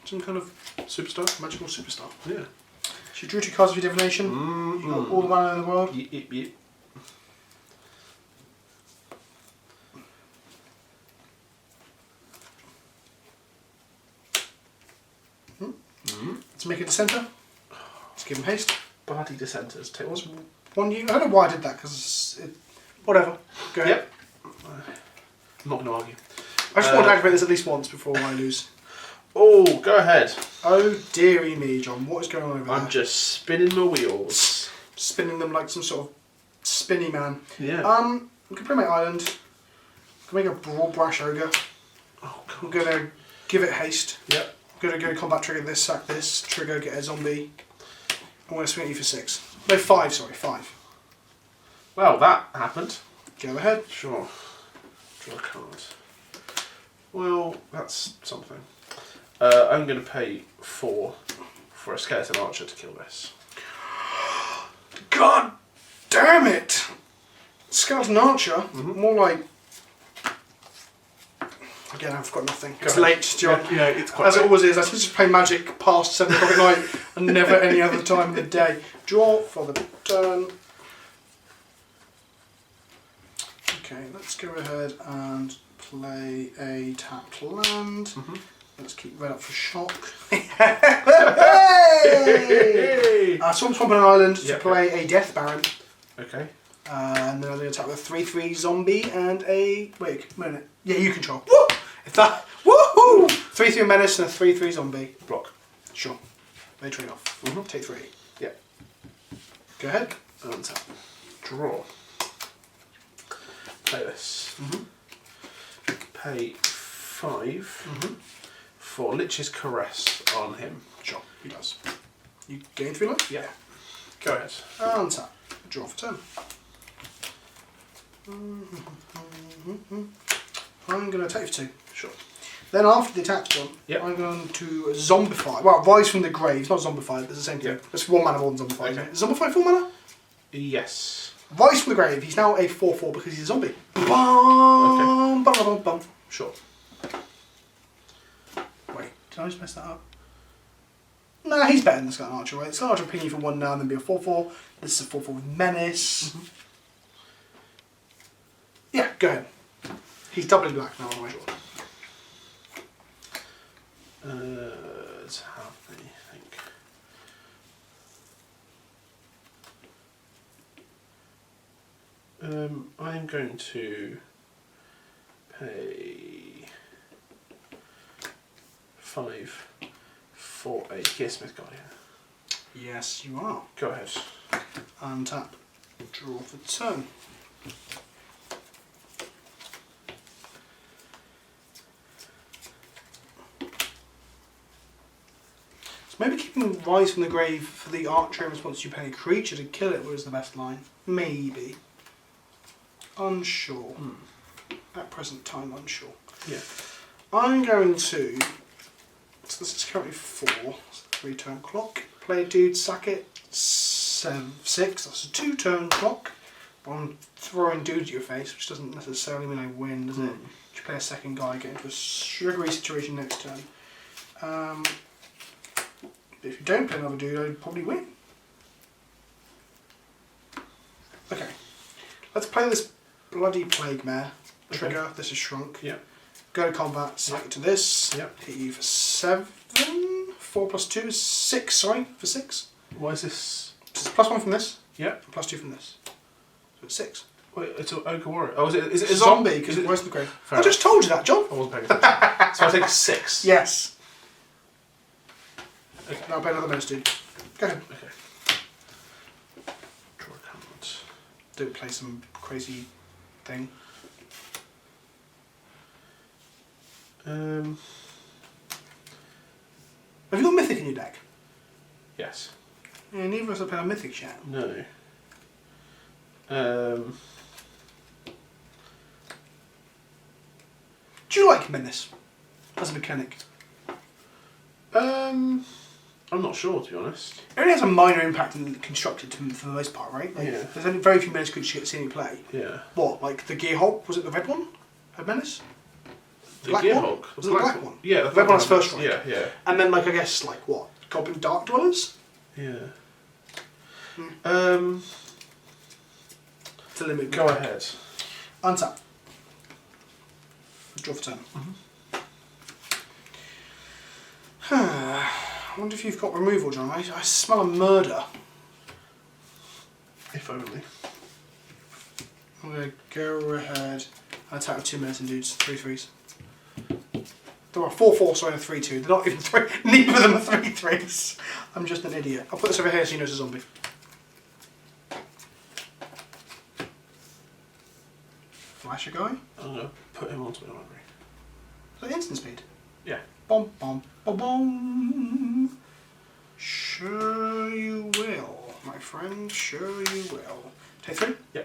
Some kind of Superstar? magical superstar. Yeah. So you drew 2 cards for your divination. You got all the mana in the world. Yep. Let's make it dissenter. Let's give him haste. Barty Dissenters. Take Was one you? I don't know why I did that because whatever. Go ahead. Yep. I'm not going to argue. I just want to activate this at least once before I lose. Oh, go ahead. Oh dearie me, John. What is going on over there? I'm just spinning my wheels. Spinning them like some sort of spinny man. Yeah. We can play my island. We can make a broad brash ogre. Oh, I'm God. gonna give it haste. Yep. I'm gonna go combat trigger this, sack this, trigger, get a zombie. I'm gonna swing at you for 6. No, 5, sorry, 5. Well, that happened. Go ahead. Sure. Draw a card. Well, that's something. I'm going to pay 4 for a skeleton archer to kill this. God damn it! Skeleton Archer, more like... Again, I've got nothing. It's late, John. Yeah, it's quite As late. it always is, I just play Magic past 7 o'clock at night and never any other time of the day. Draw for the turn. Okay, let's go ahead and play a tapped land. Let's keep red up for shock. Hey! Swamp on an island to play a Death Baron. Okay. And then I'm going to attack with a 3/3 zombie and a... Wait, a minute. Yeah, you control. Woo! If that... Woohoo! 3/3 menace and a 3/3 zombie. Block. Sure. They trade off. Take 3. Yeah. Go ahead. Untap. Draw. Play this. Pay 5 for Lich's Caress on him. Sure, he does. You gain 3 life? Yeah. Go ahead. Untap. Draw for turn. I'm going to attack for 2. Sure. Then after the attack's done, I'm going to zombify. Well, Rise from the Grave, not zombify, it's the same thing. It's 1 mana more than zombify. Okay. Is zombify 4 mana? Yes. Rise from the Grave, he's now a 4/4 because he's a zombie. Bum, bum, bum, bum. Sure. Wait, did I just mess that up? Nah, he's better than the Scarlet Archer, right? Scarlet Archer ping you for 1 now and then be a 4/4. This is a 4/4 with Menace. Mm-hmm. Yeah, go ahead. He's doubly black now, on my short. Let's have me think. I'm going to pay 5 for a Gearsmith Guardian. Yes, you are. Go ahead. Untap. Draw for turn. So maybe keeping Rise from the Grave for the Archer in response to you pay a creature to kill it was the best line. Maybe. Unsure. At present time, unsure. Yeah. I'm going to... So this is currently 4. It's a 3-turn clock. Play a dude, sack it. 6. That's a 2-turn clock. I'm throwing dudes at your face, which doesn't necessarily mean I win, does it? You play a second guy, get into a sugary situation next turn. If you don't play another dude, I'd probably win. Okay. Let's play this bloody Plague Mare. Trigger, okay. This is shrunk. Yeah. Go to combat, sack it to this. Yep. Hit you for 7. 4 plus 2 is 6, sorry, for 6. Why is this? It's +1 from this. Yep. Plus 2 from this. So it's 6. Wait, it's an Ogre Warrior. Oh, is it a zombie? Because it Rise from the Grave. I just told you that, John. I wasn't paying attention. So I take 6. Yes. Okay. Now I'll play another menace dude. Go ahead. Okay. Draw a card. Don't play some crazy thing. Have you got Mythic in your deck? Yes. Yeah, neither of us have played a Mythic yet. No. Do you like Menace as a mechanic? I'm not sure, to be honest. It only has a minor impact in Constructed for the most part, right? Like, yeah. There's only very few Menace creatures you get to see me play. Yeah. What, like the Gearhulk? Was it the red one? Had Menace? The Gearhulk? Was it the black one? Yeah, the red one has first strike. Yeah, yeah. And then, like, I guess, like what? Goblin Dark Dwellers? Yeah. It's a limit. Go ahead. Untap. Draw for turn. I wonder if you've got removal, John. I smell a murder. If only. I'm going to go ahead and attack with 2 menacing dudes. 3/3s. There are 4/4, sorry, and a 3/2. They're not even 3. Neither of them are 3/3s. I'm just an idiot. I'll put this over here so you know it's a zombie. Flash a guy. I'm going to put him onto my library. Is that instant speed? Yeah. Bom, bom, bom, bom. Sure you will, my friend. Sure you will. Take 3? Yeah.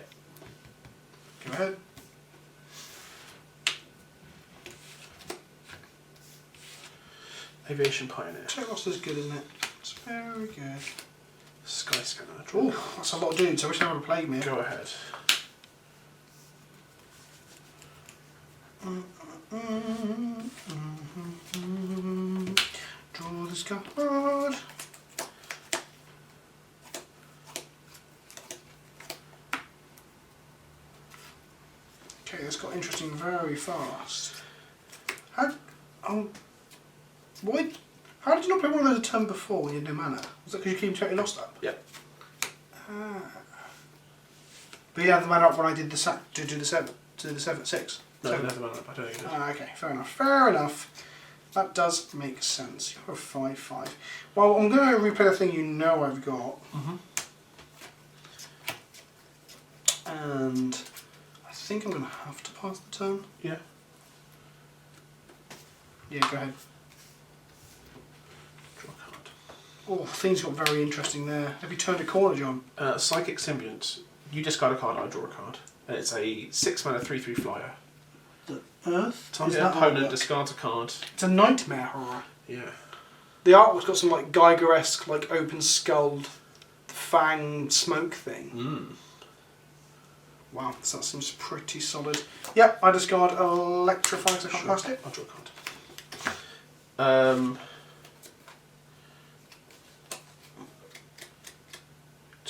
Go ahead. Aviation Pioneer. Check loss is good, isn't it? It's very good. Sky Scanner. Oh, that's a lot of dudes. I wish I would have played me. Go ahead. Draw this card. Okay, this got interesting very fast. How did you not play one of those a turn before when you had no mana? Was that because you keep totally lost up? Yep. But you had the mana up when I did the sack to do the 7 6. No, I don't have the mana up. I don't think it is. Okay, fair enough. Fair enough. That does make sense. You're a 5/5. Well, I'm going to replay the thing you know I've got. And I think I'm going to have to pass the turn. Yeah. Yeah, go ahead. Draw a card. Oh, things got very interesting there. Have you turned a corner, John? Psychic Symbiont. You discard a card, I draw a card. And it's a 6 mana 3/3 flyer. The Earth? Time the opponent discards a card. It's a nightmare horror. Yeah. The artwork's got some like Geiger-esque, like open skulled, fang smoke thing. Wow, that seems pretty solid. Yep, I discard Electrify because I can't cast it. I'll draw a card.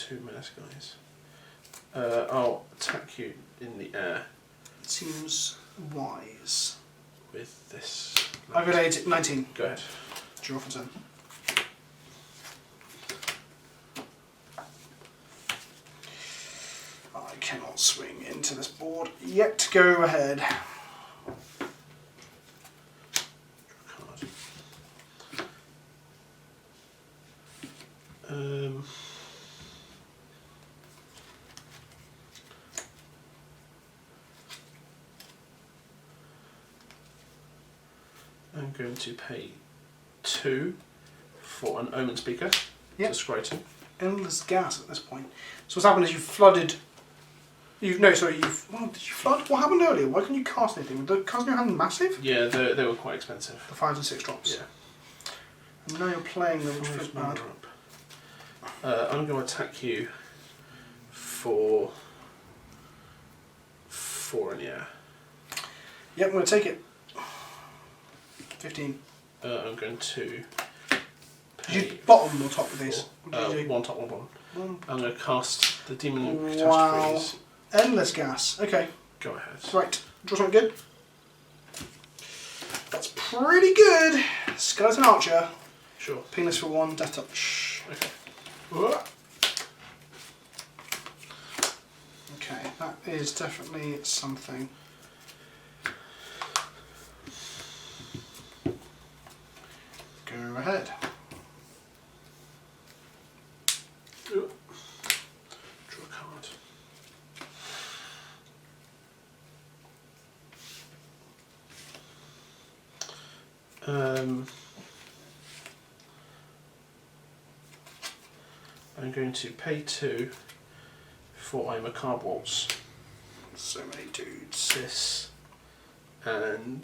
2 menace guys. I'll attack you in the air. Seems wise. With this. I've got 19. Go ahead. Draw for turn. I cannot swing into this board yet. Go ahead. I'm going to pay 2 for an Omen Speaker. Yep. To scry 2. Endless gas at this point. So what's happened is you've flooded. Well, did you flood? What happened earlier? Why couldn't you cast anything? Were the cards in your hand massive? Yeah, they were quite expensive. The 5s and 6 drops. Yeah. And now you're playing them, which feels bad. I'm going to attack you for 4 in the air. Yep, I'm going to take it. 15. I'm going to. Did you bottom or top with these? One top, one bottom. I'm going to cast the Demon Wow. Catastrophes. Endless gas. Okay. Go ahead. Right. Draw something good. That's pretty good. Skeleton Archer. Sure. Ping this for 1. Death Touch. Okay. Okay, that is definitely something. Go ahead. Draw a card. I'm going to pay 2 for I'm a card waltz. So many dudes. This and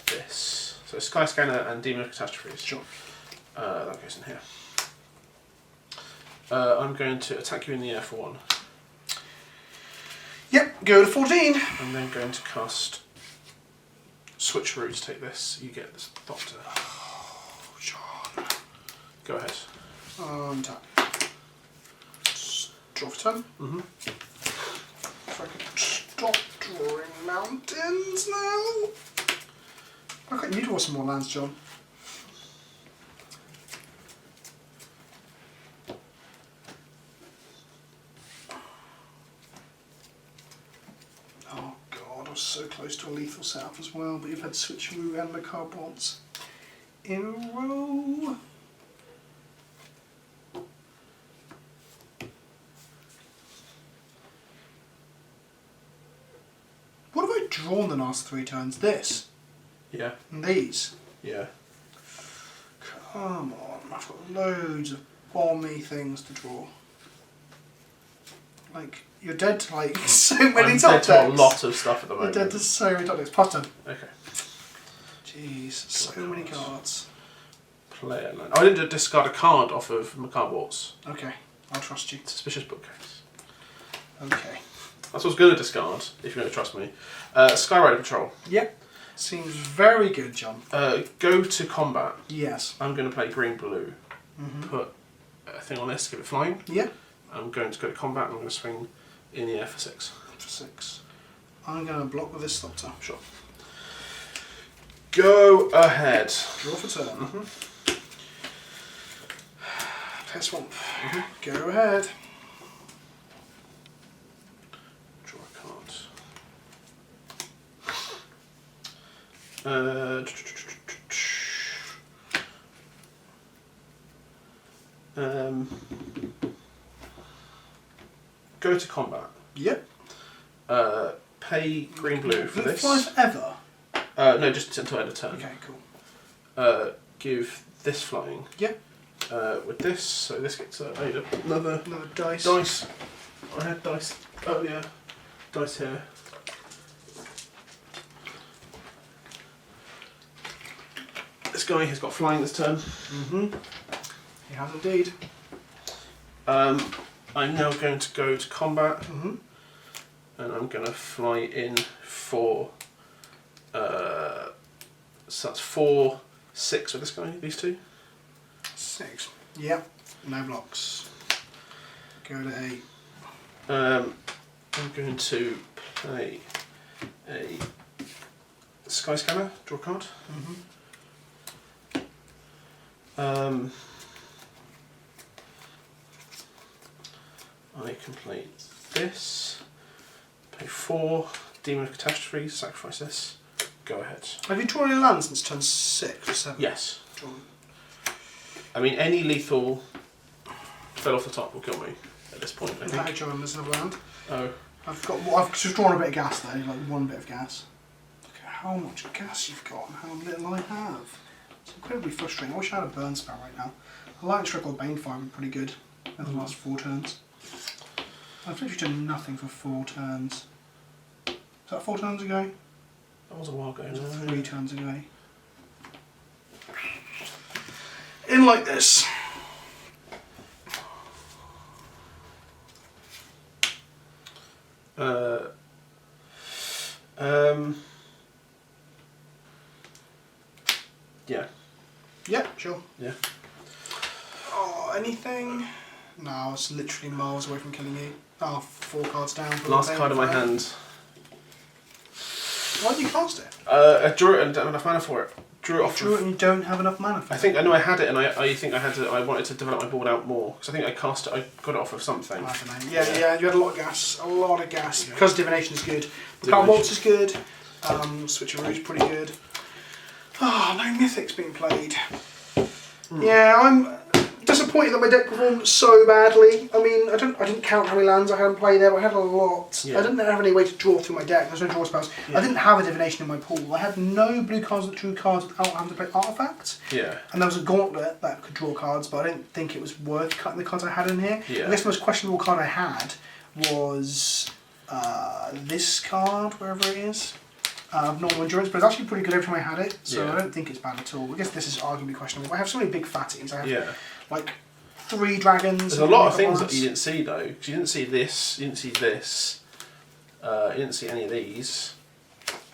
this. So Sky Scanner and Demon of Catastrophes. Sure. That goes in here. I'm going to attack you in the air for 1. Yep, go to 14. I'm then going to cast Switcheroo to take this. You get this Doctor. Oh, John. Go ahead. Tap. Draw for 10. Mm-hmm. If I could stop drawing mountains now. Why can't you draw some more lands, John? Oh god, I was so close to a lethal setup as well, but you've had Switcheroo and Macabre Bonds in a row. What have I drawn the last 3 turns? This Yeah. and these. Yeah. Come on, I've got loads of bomby things to draw. Like, you're dead to like so many I'm top dead to decks. a lot of stuff at the You're moment. dead to so many top decks. Pass turn. Okay. Jeez, so many cards. Player land. I didn't discard a card off of Macabre Waltz. Okay, I'll trust you. Suspicious bookcase. Okay. That's what I was going to discard, if you're going to trust me. Skyrider Patrol. Yep. Seems very good, John. Go to combat. Yes. I'm going to play green-blue. Mm-hmm. Put a thing on this, give it flying. Yep. I'm going to go to combat and I'm going to swing in the air for 6. For 6. I'm going to block with this Stopter. Sure. Go ahead. Draw for turn. Mm-hmm. Play a swamp. Mm-hmm. Go ahead. Draw a card. Go to combat. Yep. Pay green-blue for this. Fly forever? No, just until end of turn. Okay, cool. Give this flying. Yep. With this, so this gets another dice. dice. I had dice. Oh yeah, dice here. This guy has got flying this turn. Mm-hmm. He has indeed. I'm now going to go to combat, Mm-hmm. and I'm going to fly in for. So that's 4, 6 with this guy. These two. 6. Yep. No blocks. Go to 8. I'm going to play a Sky Scanner, draw a card. I can play this, pay 4, Demon of Catastrophe, sacrifice this, go ahead. Have you drawn any land since turn 6 or 7? Yes. Drawn. I mean, any lethal fell off the top will kill me at this point, I think. That John, there's another land. Oh. I've just drawn a bit of gas though, like one bit of gas. Look at how much gas you've got and how little I have. It's incredibly frustrating. I wish I had a burn spell right now. A Lightning Strike or Banefire would be pretty good in the last 4 turns. I've literally done nothing for 4 turns. Is that 4 turns ago? That was a while ago. It was 3 turns ago. In like this. Yeah. Yeah, sure. Yeah. Oh, anything? No, it's literally miles away from killing you. Oh, 4 cards down. Last card of my hand. Why did you cast it? I drew it and don't have enough mana for it. Drew it off. Drew it and you don't have enough mana for it. I think I know I had it, and I think I had to. I wanted to develop my board out more because I think I cast it. I got it off of something. I don't know. Yeah, you had a lot of gas. Yeah. Because divination is good. Power Waltz is good. Switcheroo is pretty good. Oh, no mythics being played. Yeah, I'm disappointed that my deck performed so badly. I mean, I didn't count how many lands I had in play there, but I had a lot. Yeah. I didn't have any way to draw through my deck. There's no draw spells. Yeah. I didn't have a divination in my pool. I had no blue cards and true cards without having to play artifacts. Yeah. And there was a gauntlet that could draw cards, but I didn't think it was worth cutting the cards I had in here. Yeah. I guess the most questionable card I had was this card, wherever it is. Normal endurance, but it's actually pretty good every time I had it, so I don't think it's bad at all. I guess this is arguably questionable. I have so many big fatties. I have like 3 dragons. There's a lot of things that you didn't see though, because you didn't see this, you didn't see this, you didn't see any of these.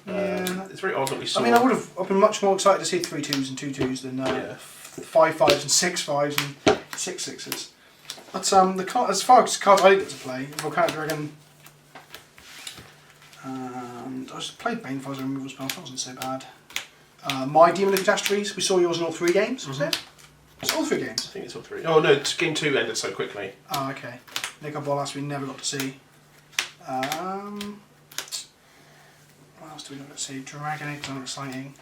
It's very odd that we saw. I mean, I've been much more excited to see 3 2s and 2 2s than 5 5s and 6 5s and 6 6s. But as far as cards I get to play, Volcanic Dragon. And I just played Banefire as a removal spell, that wasn't so bad. My Demon of Catastrophes, we saw yours in all 3 games, was it? It's all 3 games. I think it's all 3. Oh no, game 2 ended so quickly. Oh, okay. Nicol Bolas we never got to see. What else do we not get to see? Dragon Egg was unexciting.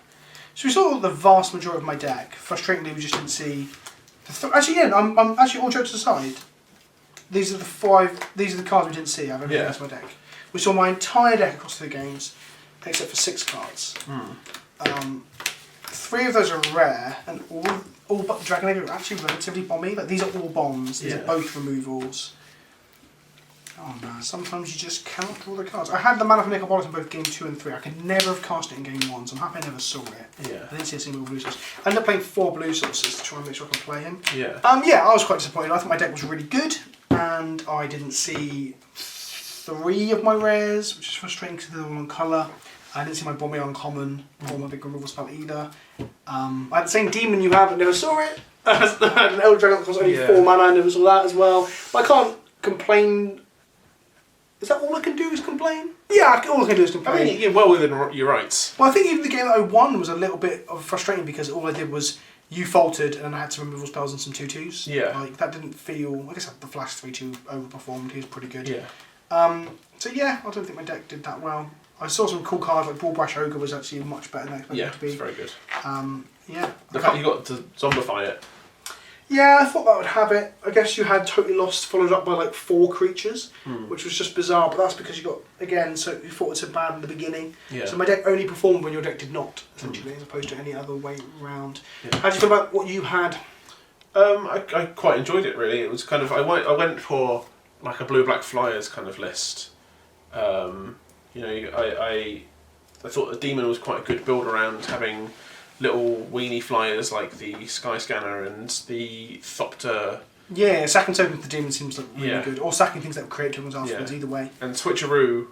So we saw the vast majority of my deck. Frustratingly, we just didn't see. Actually, yeah, I'm actually, all jokes aside, these are the cards we didn't see out of everything else in my deck. We saw my entire deck across 2 games, except for 6 cards. 3 of those are rare, and all but the Dragon Egg are actually relatively bomby. Like, these are all bombs. These are both removals. Oh man, sometimes you just cannot draw the cards. I had the mana for Nicol Bolas in both game 2 and 3. I could never have cast it in game 1, so I'm happy I never saw it. Yeah. I didn't see a single blue source. I ended up playing 4 blue sources to try and make sure I can play him. Yeah. I was quite disappointed. I thought my deck was really good, and I didn't see 3 of my rares, which is frustrating because they're all on colour. I didn't see my Bomby uncommon or my big removal spell either. I had the same demon you have, but never saw it. I had an Elder Dragon that cost only 4 mana, and never saw that as well. But I can't complain. Is that all I can do is complain? Yeah, all I can do is complain. I mean, you're well within your rights. Well, I think even the game that I won was a little bit frustrating because all I did was you faltered and I had some removal spells and some 2/2s. Yeah. Like, that didn't feel. I guess the Flash 3/2 overperformed. He was pretty good. Yeah. So yeah, I don't think my deck did that well. I saw some cool cards, like Bullbrash Ogre was actually much better than I expected it to be. Yeah, it's very good. The fact you got to zombify it. Yeah, I thought that would have it. I guess you had Totally Lost followed up by like 4 creatures, which was just bizarre, but that's because you got, again, so you thought it so bad in the beginning. Yeah. So my deck only performed when your deck did not, essentially, as opposed to any other way around. Yeah. How do you feel about what you had? I quite enjoyed it, really. It was kind of, I went for like a blue-black flyers kind of list. I thought the demon was quite a good build around having little weenie flyers like the Sky Scanner and the Thopter. Yeah, sacking tokens with the demon seems like really good. Or sacking things that create tokens afterwards, either way. And Switcheroo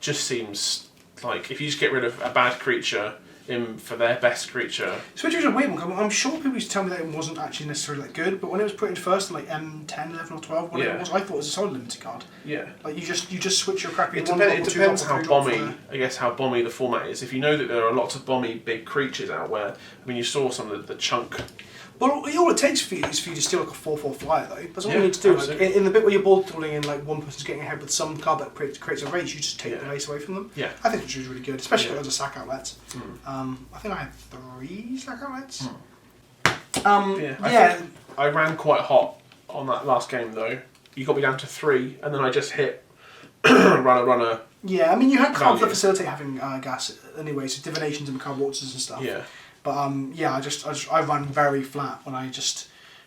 just seems like if you just get rid of a bad creature for their best creature. Switch was a weird one. I'm sure people used to tell me that it wasn't actually necessarily that good, but when it was put in first in like M10, 11 or 12, whatever it was, I thought it was a solid limited card. Yeah. Like you just switch your crappy. It depends how bomby. I guess how bomby the format is. If you know that there are lots of bomby big creatures out where, I mean, you saw some of the chunk. Well, all it takes for you is for you to steal like a 4/4 flyer though. That's all you need to do. Like, in the bit where you're ball tooling and like one person's getting ahead with some card that creates a race, you just take the race away from them. Yeah. I think it's really good, especially if it has a sack outlets. I think I had 3 sack outlets. I ran quite hot on that last game though. You got me down to 3, and then I just hit runner. Yeah, I mean you had cards that facilitate having gas anyway, so divinations and macabre waltzes and stuff. Yeah. But I ran very flat when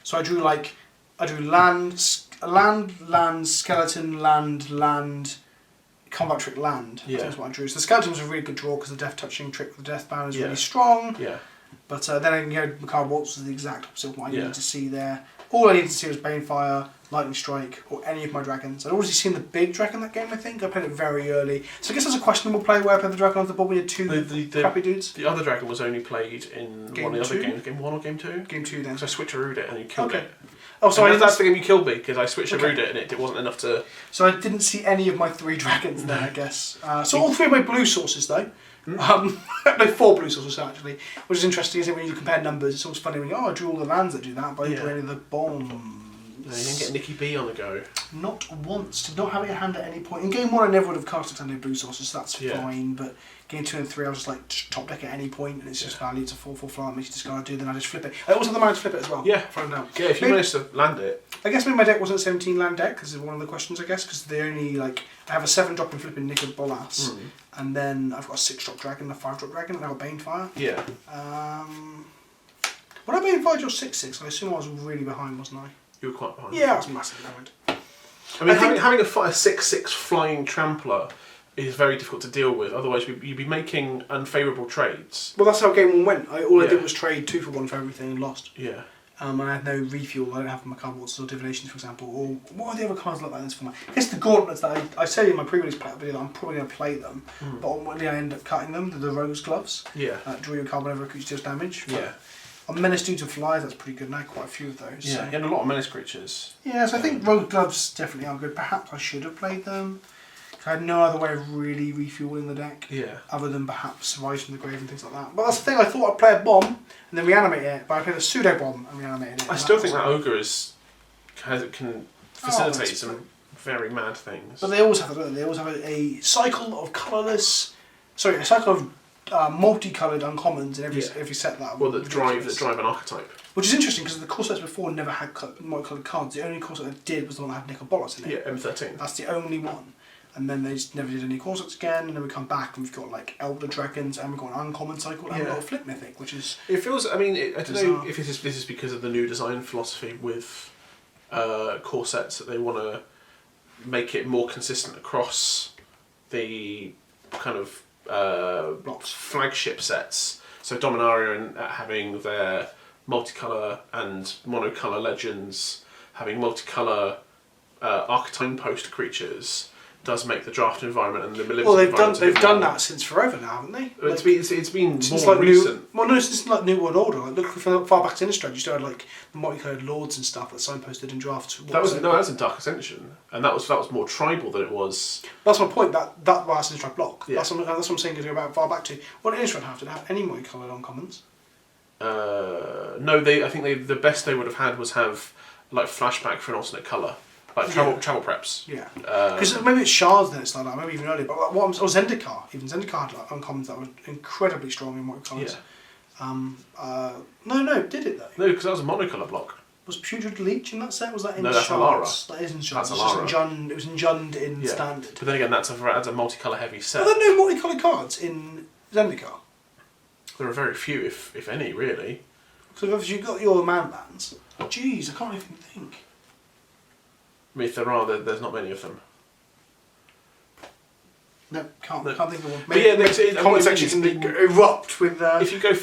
so I drew land, skeleton, land, combat trick, land. Yeah. That's what I drew. So the skeleton was a really good draw because the death touching trick with the death bound is really strong. Yeah. But then I can go macabre waltz was the exact opposite of what I needed to see there. All I needed to see was Banefire, Lightning Strike, or any of my dragons. I'd already seen the big dragon that game, I think. I played it very early. So I guess that's a questionable play where I played the dragon on the board. We had 2 crappy dudes. The other dragon was only played in one of the other games. Game 1 or Game 2? Game 2 then. So I switcherooed it and you killed it. Oh, so that's the game you killed me because I switcherooed it and it wasn't enough to... So I didn't see any of my 3 dragons then, I guess. So all 3 of my blue sources though. No, 4 blue sources actually. Which is interesting, isn't it? When you compare numbers, it's always funny when I drew all the lands that do that, but I didn't draw any of the bombs. No, you didn't get Nicky B on the go. Not once. Did not have it in hand at any point. In game 1 I never would have cast any blue sources, so that's fine, but game 2 and 3 I was just like top deck at any point and it's just value to 4/4 flyer, makes you discard do, then I just flip it. I also have the mind to flip it as well. Yeah. Throw it down. Yeah, if you manage to land it. I guess maybe my deck wasn't a 17 land deck, because it's one of the questions I guess, because they only I have a 7-drop and flipping Nicol Bolas, and then I've got a 6-drop dragon, a 5-drop dragon, and I've got Banefire. Yeah. When I Banefire your 6/6, I assume I was really behind, wasn't I? You were quite behind. Yeah, I was massively behind. I mean, having a 6/6 flying trampler is very difficult to deal with. Otherwise, you'd be making unfavourable trades. Well, that's how game 1 went. All I did was trade 2 for 1 for everything and lost. Yeah. And I had no refuel. I don't have macabre waltzes or divinations, for example. Or what are the other cards like that in this format? I guess the gauntlets that I said in my pre-release video that I'm probably going to play them, but ultimately I end up cutting them. The rogue's gloves. Yeah. Draw your card whenever a creature deals damage. Yeah. On menace dudes and flies, that's pretty good. And I had quite a few of those. Yeah, you had a lot of menace creatures. Yeah, so I think rogue gloves definitely are good. Perhaps I should have played them. I had no other way of really refueling the deck. Yeah. Other than perhaps Rise from the Grave and things like that. But that's the thing, I thought I'd play a bomb and then reanimate it, but I played a pseudo bomb and reanimated it. I still think that ogre can facilitate some very mad things. But they always have that, they always have a cycle of colourless, a cycle of multicoloured uncommons in every set that. Well, that drive an archetype. Which is interesting because the core sets before never had multicoloured cards. The only core set that did was the one that had Nicol Bolas in it. Yeah, M13. That's the only one. And then they just never did any core sets again, and then we come back and we've got like Elder Dragons, and we've got an uncommon cycle, and we've got a Flip Mythic, which is... It feels, I mean, I don't know if this is because of the new design philosophy with core sets, that they want to make it more consistent across the kind of blocks. Flagship sets. So Dominaria having their multicolour and monocolour legends, having multicolour archetype post creatures, does make the draft environment and the limited environment. They've done that since forever now, haven't they? It's been since more like recent. Since like New World Order. Like, look far back to Innistrad, you still had like the multicoloured lords and stuff that signposted in drafts. That was in Dark Ascension, and that was more tribal than it was. That's my point. That was Innistrad block. Yeah. That's what I'm saying. Going about far back to what did Innistrad have? Did it have any multicoloured uncommons? No, I think the best they would have had was have like flashback for an alternate colour. Like travel preps. Yeah. Because maybe it's shards then it's like that, maybe even earlier. But like, Zendikar. Even Zendikar had like uncommons that were incredibly strong in white colours. Yeah. No, did it though? No, because that was a monocolour block. Was Putrid Leech in that set? Was that in that's shards? Alara. That is in shards. That's Alara. It was enjunned in standard. But then again, that's a multicolour heavy set. Are there no multicoloured cards in Zendikar? There are very few, if any, really. So if you've got your man bands, jeez, I can't even think. I mean, if there are, there's not many of them. No, can't think of one. Maybe comment section can erupt with. If you go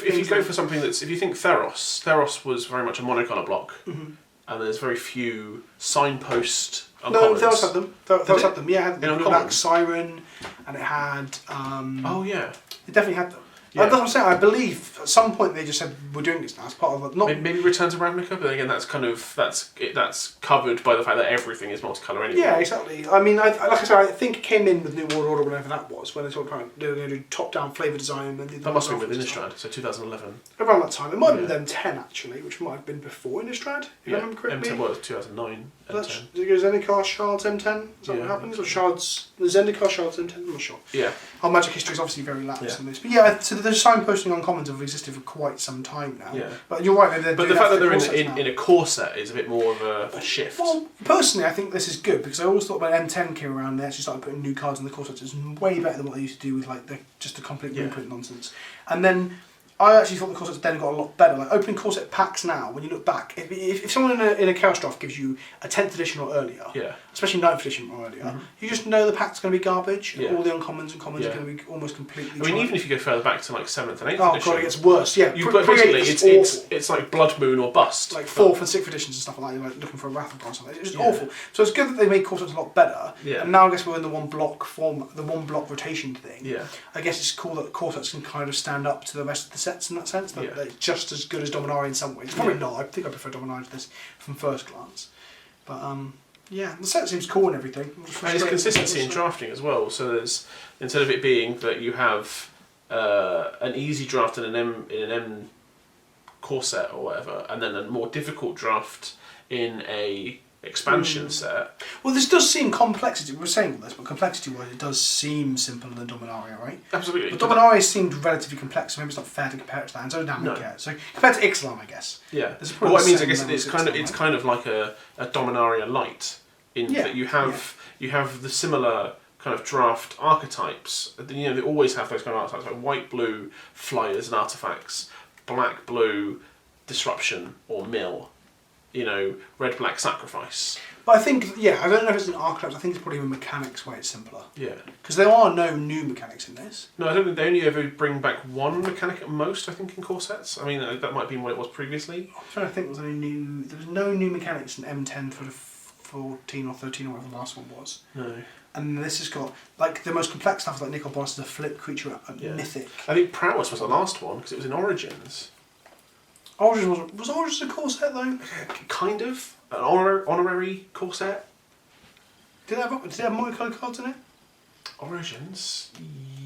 for something if you think Theros was very much a monocolour block, and there's very few signpost. No, Theros had them. Theros had them. Yeah, it had Black Siren, and it had. Oh yeah, it definitely had them. That's what I'm saying. I believe at some point they just said we're doing this now. It's part of not maybe Return to Ravnica, but then again, that's covered by the fact that everything is multicolour anyway. Yeah, exactly. I mean, like I said, I think it came in with New World Order, whatever that was, when they talked about they were going to do top-down flavour design. And then that must have been with Innistrad, so 2011. Around that time. It might have been then 10, actually, which might have been before Innistrad, if I remember correctly. M10 was 2009, M10. Does it go Zendikar, Shards, M10? Is that what happens? Or Shards, the Zendikar, Shards, M10? I'm not sure. Yeah. Our Magic history is obviously very lapsed in this. But yeah, so the signposting on commons have existed for quite some time now. Yeah. But you're right, but the fact that they're in a core set is a bit more of a shift. Well, personally, I think this is good because I always thought when M10 came around, they actually started putting new cards in the core sets. It was way better than what they used to do with like just the complete blueprint nonsense. And then I actually thought the core sets then got a lot better. Like opening core set packs now, when you look back, if someone in a Chaos Draft gives you a 10th edition or earlier, especially 9th edition or earlier, you just know the pack's going to be garbage. And all the uncommons and commons are going to be almost completely. I mean, even if you go further back to like 7th and 8th edition. Oh god, it gets worse. Yeah, but basically it's like Blood Moon or Bust. Like 4th and 6th editions and stuff like that. You're like looking for a Wrath of God or something. It's just awful. So it's good that they made core sets a lot better. Yeah. And now I guess we're in the one block form, the one block rotation thing. Yeah. I guess it's cool that core sets can kind of stand up to the rest of the sets in that sense. They're just as good as Dominaria in some ways. Probably not. I think I prefer Dominaria to this from first glance. But yeah, the set seems cool and everything. And it's consistency in drafting as well. So there's instead of it being that you have an easy draft in an M core set or whatever, and then a more difficult draft in a expansion set. Well, this does seem complexity. We were saying all this, but complexity-wise, it does seem simpler than Dominaria, right? Absolutely. But Dominaria seemed relatively complex, so maybe it's not fair to compare it to that. And so Dominaria, so compared to Ixalan, I guess. Yeah. But what it means, I guess, it's kind of like a Dominaria light in that you have the similar kind of draft archetypes. You know, they always have those kind of archetypes like white, blue, flyers and artifacts, black, blue, disruption or mill. You know, red, black, sacrifice. But I think, I don't know if it's an archetype, I think it's probably a mechanics where it's simpler. Yeah. Because there are no new mechanics in this. No, I don't think they only ever bring back one mechanic at most, I think, in core sets. I mean, that might be what it was previously. I'm trying to think, there was no new mechanics in M10 for the 14 or 13 or whatever the last one was. No. And this has got, like, the most complex stuff, like Nicol Bolas is a flip creature, mythic. I think Prowess was the last one, because it was in Origins. Origins was Origins a core set though? Kind of. An honorary core set. Did it have multicolored cards in it? Origins?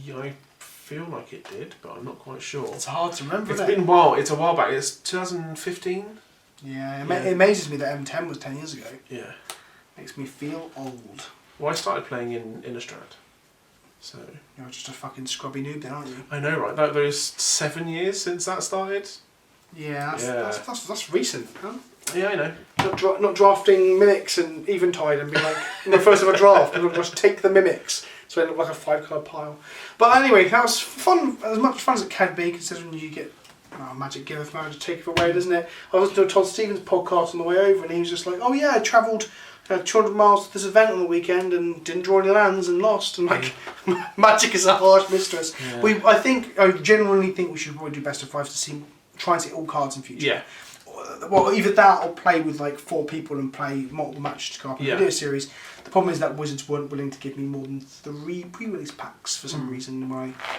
Yeah, I feel like it did, but I'm not quite sure. It's hard to remember. It's been a while. It's a while back. It's 2015. Yeah, it amazes me that M10 was 10 years ago. Yeah. Makes me feel old. Well, I started playing in Innistrad. So you're just a fucking scrubby noob then, aren't you? I know, right? Those 7 years since that started. Yeah, that's recent, huh? Yeah, I know. Not drafting mimics and Eventide and be like, in the first ever draft, and just take the mimics so it looked like a 5-colour pile. But anyway, that was fun, as much fun as it can be, considering you get Magic Giveth Man to take it away, doesn't it? I was listening to Todd Stevens' podcast on the way over, and he was just like, oh yeah, I travelled 200 miles to this event on the weekend and didn't draw any lands and lost. And like, Magic is a harsh mistress. Yeah. I genuinely think we should probably do best of 5 to try and see all cards in future. Yeah. Well, either that or play with like 4 people and play multiple matches to go up in a video series. The problem is that Wizards weren't willing to give me more than 3 pre-release packs for some reason.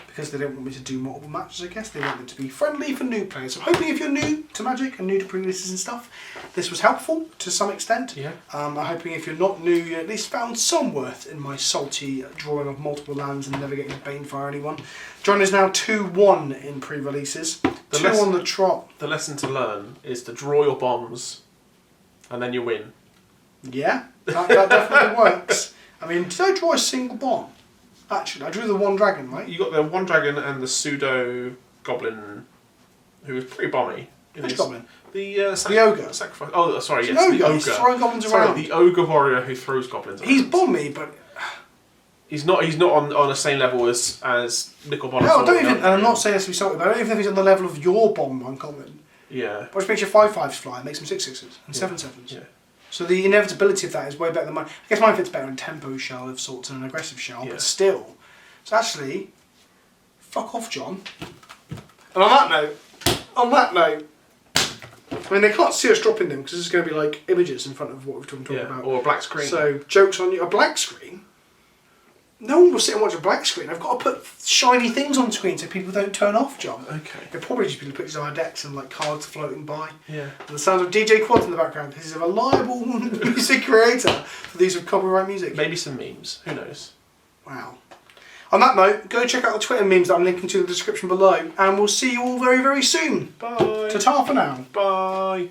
Because they don't want me to do multiple matches, I guess. They want them to be friendly for new players. So I'm hoping if you're new to Magic and new to pre-releases and stuff, this was helpful to some extent. Yeah. I'm hoping if you're not new, you at least found some worth in my salty drawing of multiple lands and never getting baned for anyone. John is now 2-1 in pre-releases. 2 on the trot. The lesson to learn is to draw your bombs and then you win. Yeah, that definitely works. I mean, did I draw a single bomb? Actually, I drew the 1 dragon, right? You got the 1 dragon and the pseudo goblin, who was pretty bomby. Which goblin? The ogre. Sacrifice. Oh, sorry, yes, the ogre. He's throwing goblins around. The ogre warrior who throws goblins around. He's bomby, but he's not on the same level as Nicol Bolas. No, I don't even. And I'm not saying this to be salty, but I don't even know if he's on the level of your bomb uncommon. Yeah. Which makes your 5/5s fly and makes them 6/6s and 7/7s. Yeah. So the inevitability of that is way better than mine. I guess mine fits better in tempo shell of sorts and an aggressive shell, but still. So actually, fuck off, John. And on that note, I mean, they can't see us dropping them because this is going to be like images in front of what we've been talking about. Or a black screen. So, jokes on you. A black screen? No one will sit and watch a black screen. I've got to put shiny things on screen so people don't turn off, John. Okay. They'll probably just be pictures of our decks and like cards floating by. Yeah. And the sound of DJ Quad in the background. He's a reliable music creator for these with copyright music. Maybe some memes. Who knows? Wow. On that note, go check out the Twitter memes that I'm linking to in the description below, and we'll see you all very, very soon. Bye. Ta-ta for now. Bye.